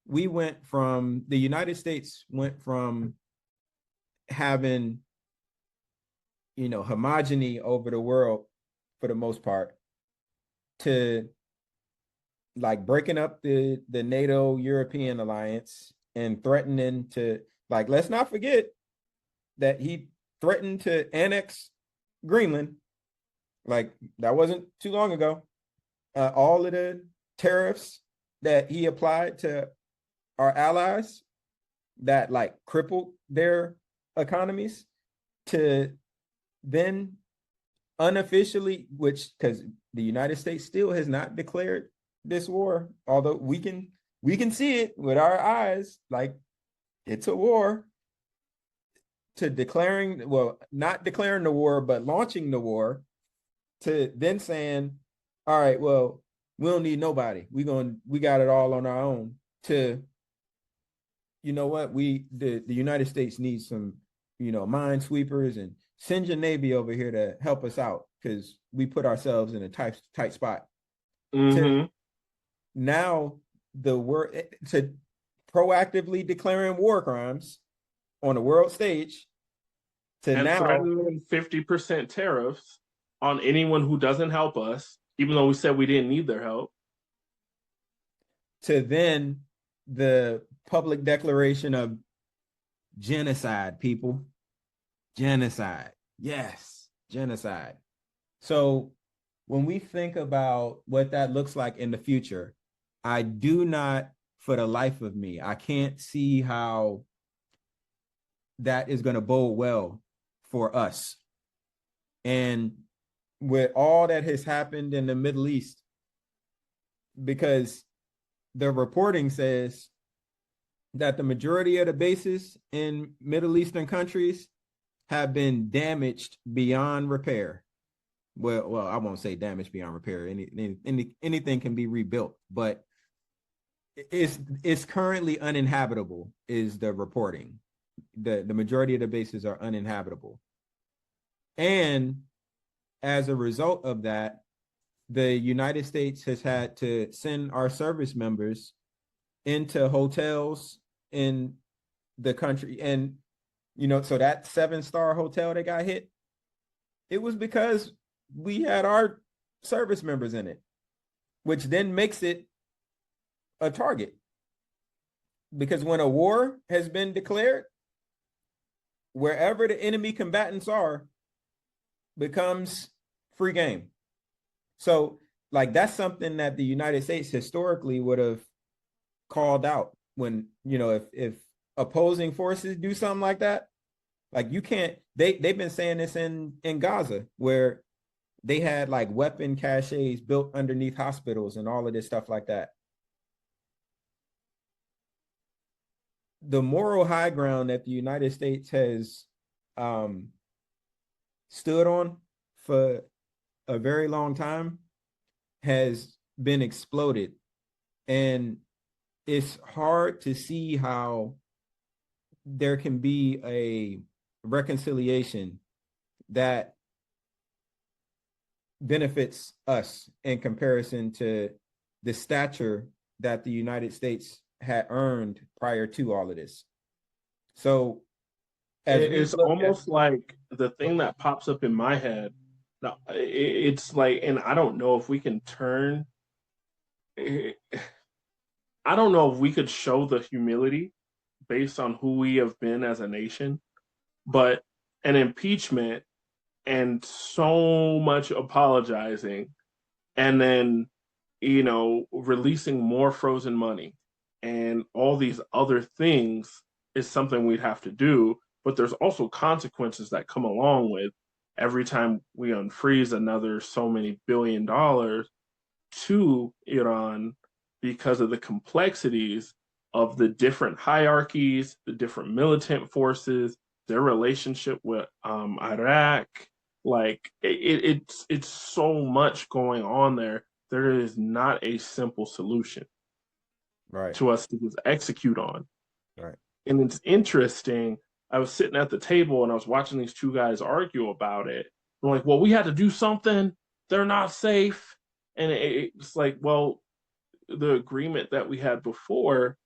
the United States went from having homogeny over the world for the most part, to like breaking up the NATO European alliance and threatening to, like, let's not forget that he threatened to annex Greenland. Like, that wasn't too long ago. All of the tariffs that he applied to our allies that like crippled their economies, to then unofficially, which, because the United States still has not declared this war, although we can see it with our eyes, like it's a war, to declaring, well, not declaring the war, but launching the war, to then saying, all right, well, we don't need nobody. We got it all on our own. To, you know what, the United States needs some, minesweepers, and send your Navy over here to help us out because we put ourselves in a tight spot. To Mm-hmm. now the word to proactively declaring war crimes on the world stage, to And now threatening 50% tariffs on anyone who doesn't help us, even though we said we didn't need their help. to then the public declaration of genocide, people. Genocide. Yes, genocide. So when we think about what that looks like in the future, I do not, for the life of me, I can't see how that is going to bode well for us. And with all that has happened in the Middle East, because the reporting says that the majority of the bases in Middle Eastern countries have been damaged beyond repair. Well, I won't say damaged beyond repair. Anything can be rebuilt, but it's currently uninhabitable, is the reporting. The majority of the bases are uninhabitable. And as a result of that, the United States has had to send our service members into hotels in the country. And, so that 7-star hotel that got hit, it was because we had our service members in it, which then makes it a target. Because when a war has been declared, wherever the enemy combatants are becomes free game. So, like, that's something that the United States historically would have called out when, if opposing forces do something like that. Like, you can't, they've been saying this in Gaza, where they had like weapon caches built underneath hospitals and all of this stuff like that. The moral high ground that the United States has stood on for a very long time has been exploded. And it's hard to see how there can be a reconciliation that benefits us in comparison to the stature that the United States had earned prior to all of this. So as we It's look at, almost like the thing that pops up in my head. Now, it's like, and I don't know if we can turn. I don't know if we could show the humility based on who we have been as a nation, but an impeachment and so much apologizing, and then releasing more frozen money and all these other things is something we'd have to do. But there's also consequences that come along with every time we unfreeze another so many $billion to Iran, because of the complexities of the different hierarchies, the different militant forces, their relationship with Iraq. Like, it's so much going on there. There is not a simple solution right, to us to just execute on. right, And it's interesting. I was sitting at the table and I was watching these two guys argue about it. I'm like, well, we had to do something. They're not safe. And it's like, well, the agreement that we had before,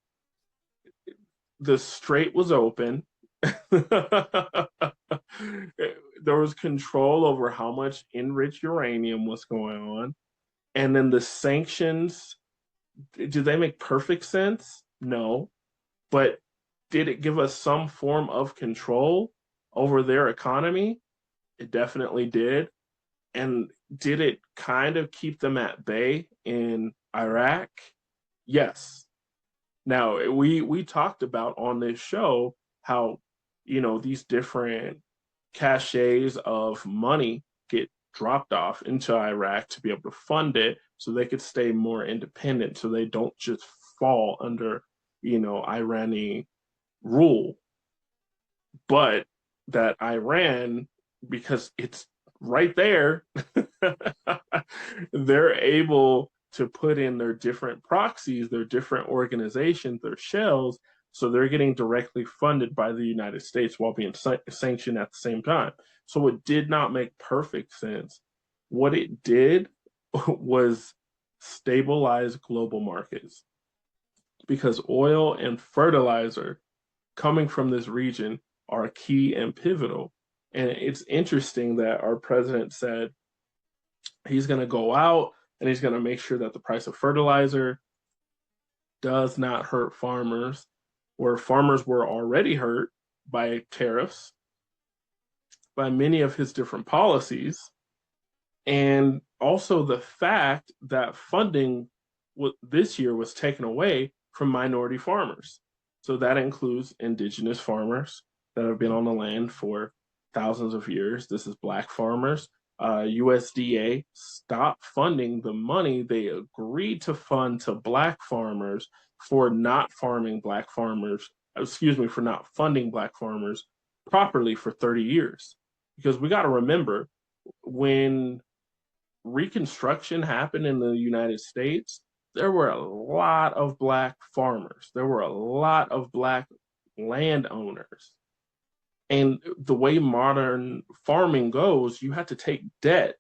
the strait was open. There was control over how much enriched uranium was going on. And then the sanctions, do they make perfect sense? No. But did it give us some form of control over their economy? It definitely did. And did it kind of keep them at bay in Iraq? Yes. Now, we talked about on this show how, these different caches of money get dropped off into Iraq to be able to fund it so they could stay more independent, so they don't just fall under, Iranian rule. But that Iran, because it's right there, they're able to put in their different proxies, their different organizations, their shells. So they're getting directly funded by the United States while being sanctioned at the same time. So it did not make perfect sense. What it did was stabilize global markets because oil and fertilizer coming from this region are key and pivotal. And it's interesting that our president said he's going to go out and he's going to make sure that the price of fertilizer does not hurt farmers, where farmers were already hurt by tariffs, by many of his different policies, and also the fact that funding this year was taken away from minority farmers. So that includes indigenous farmers that have been on the land for thousands of years. This is Black farmers. USDA stopped funding the money they agreed to fund to Black farmers for not farming Black farmers, excuse me, for not funding Black farmers properly for 30 years. Because we got to remember, when Reconstruction happened in the United States, there were a lot of Black farmers. There were a lot of Black landowners. And the way modern farming goes, you have to take debt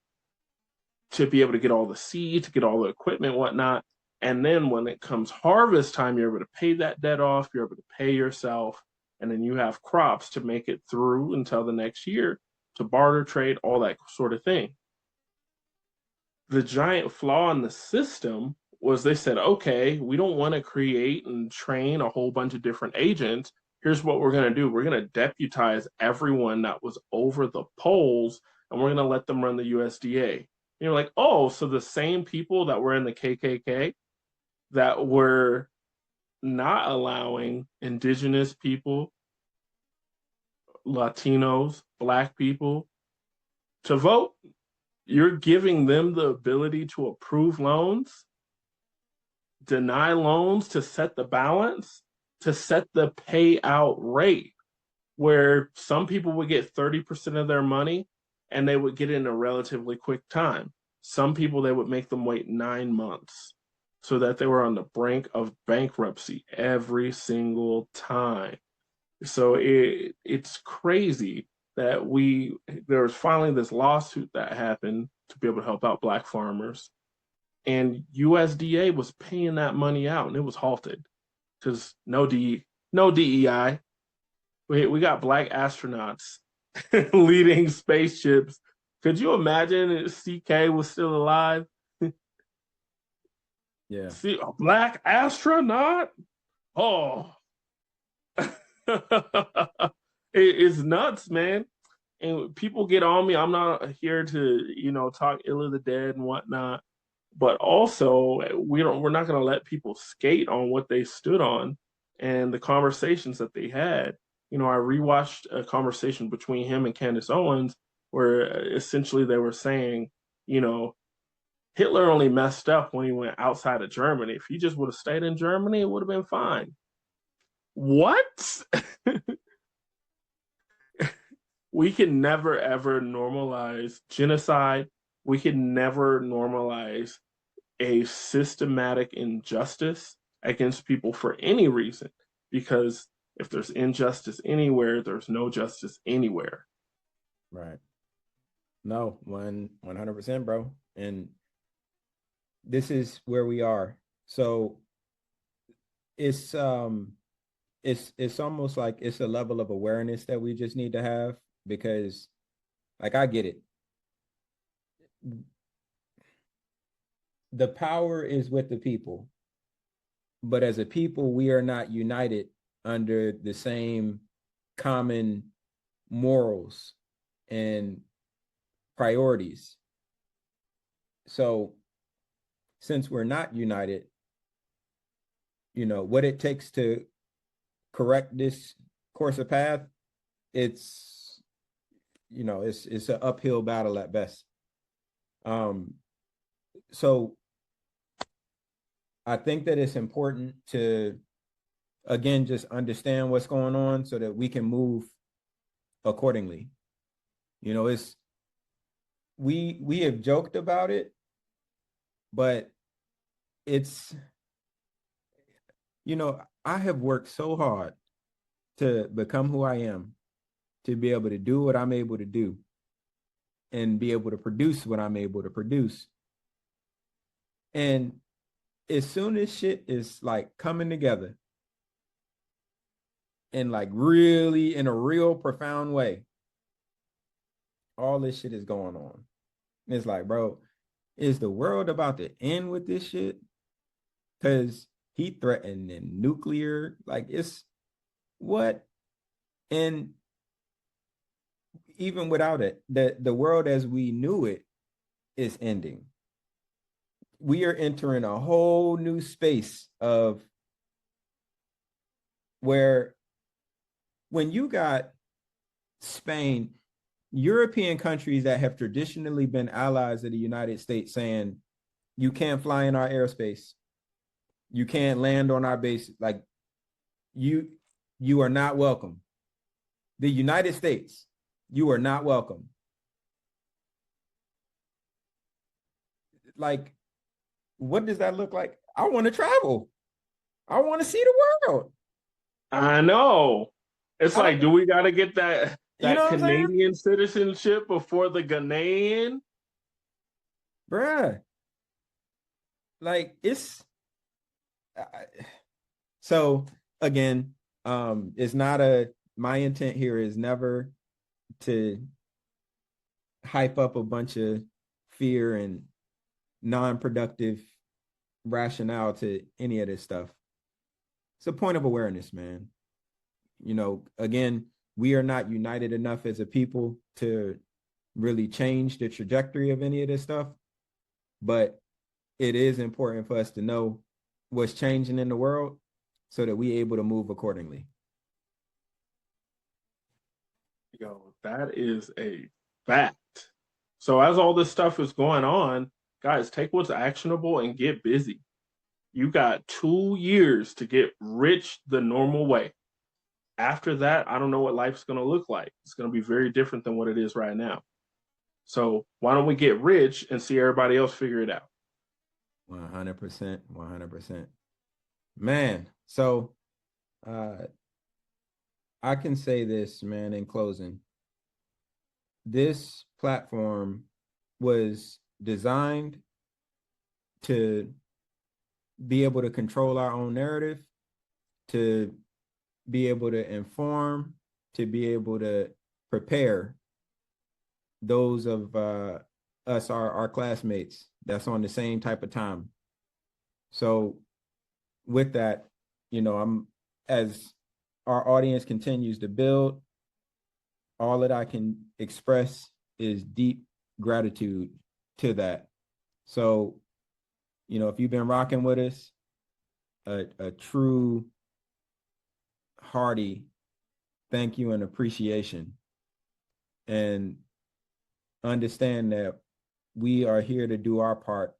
to be able to get all the seed, to get all the equipment, whatnot. And then when it comes harvest time, you're able to pay that debt off, you're able to pay yourself, and then you have crops to make it through until the next year to barter trade, all that sort of thing. The giant flaw in the system was they said, okay, we don't want to create and train a whole bunch of different agents. Here's what we're going to do. We're going to deputize everyone that was over the polls, and we're going to let them run the USDA. And you're like, oh, so the same people that were in the KKK that were not allowing indigenous people, Latinos, Black people to vote, you're giving them the ability to approve loans, deny loans, to set the balance, to set the payout rate, where some people would get 30% of their money and they would get it in a relatively quick time. Some people, they would make them wait 9 months so that they were on the brink of bankruptcy every single time. So it's crazy that there was finally this lawsuit that happened to be able to help out Black farmers, and USDA was paying that money out, and it was halted because no DEI. We got Black astronauts leading spaceships. Could you imagine if CK was still alive? Yeah. See, a Black astronaut? Oh, it's nuts, man. And people get on me. I'm not here to, talk ill of the dead and whatnot, but also we're not going to let people skate on what they stood on and the conversations that they had. I rewatched a conversation between him and Candace Owens where essentially they were saying, Hitler only messed up when he went outside of Germany. If he just would have stayed in Germany, it would have been fine. What? We can never ever normalize genocide. We can never normalize a systematic injustice against people for any reason, because if there's injustice anywhere, there's no justice anywhere. Right. No, 100%, bro. And this is where we are. So it's almost like it's a level of awareness that we just need to have, because like I get it. the power is with the people, but as a people, we are not united under the same common morals and priorities. So since we're not united, what it takes to correct this course of path, it's it's an uphill battle at best. So I think that it's important to, again, just understand what's going on so that we can move accordingly. It's we have joked about it, but it's I have worked so hard to become who I am, to be able to do what I'm able to do, and be able to produce what I'm able to produce. And as soon as shit is like coming together and like really in a real profound way, all this shit is going on. It's like, bro, is the world about to end with this shit? Because he threatened nuclear, like it's what? And even without it, the world as we knew it is ending. We are entering a whole new space of where when you got Spain, European countries that have traditionally been allies of the United States saying, you can't fly in our airspace, you can't land on our base, like you are not welcome. The United States, you are not welcome. Like, what does that look like? I want to travel. I want to see the world. I know. It's like, do we got to get that You know what I'm saying? Canadian citizenship before the Ghanaian? Bruh. Like it's so again, it's not my intent here is never to hype up a bunch of fear and non-productive rationale to any of this stuff. It's a point of awareness, man. Again, we are not united enough as a people to really change the trajectory of any of this stuff, but it is important for us to know what's changing in the world so that we're able to move accordingly. Yo, that is a fact. So as all this stuff is going on, guys, take what's actionable and get busy. You got 2 years to get rich the normal way. After that, I don't know what life's going to look like. It's going to be very different than what it is right now. So why don't we get rich and see everybody else figure it out? 100%, 100%. Man, so I can say this, man, in closing. This platform was designed to be able to control our own narrative, to be able to inform, to be able to prepare those of us, our classmates that's on the same type of time. So with that, I'm, as our audience continues to build, all that I can express is deep gratitude to that. So, if you've been rocking with us, a true hearty thank you and appreciation. And understand that we are here to do our part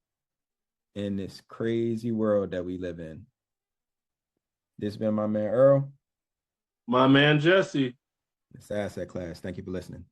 in this crazy world that we live in. This has been my man Earl. My man Jesse. It's Asset Class. Thank you for listening.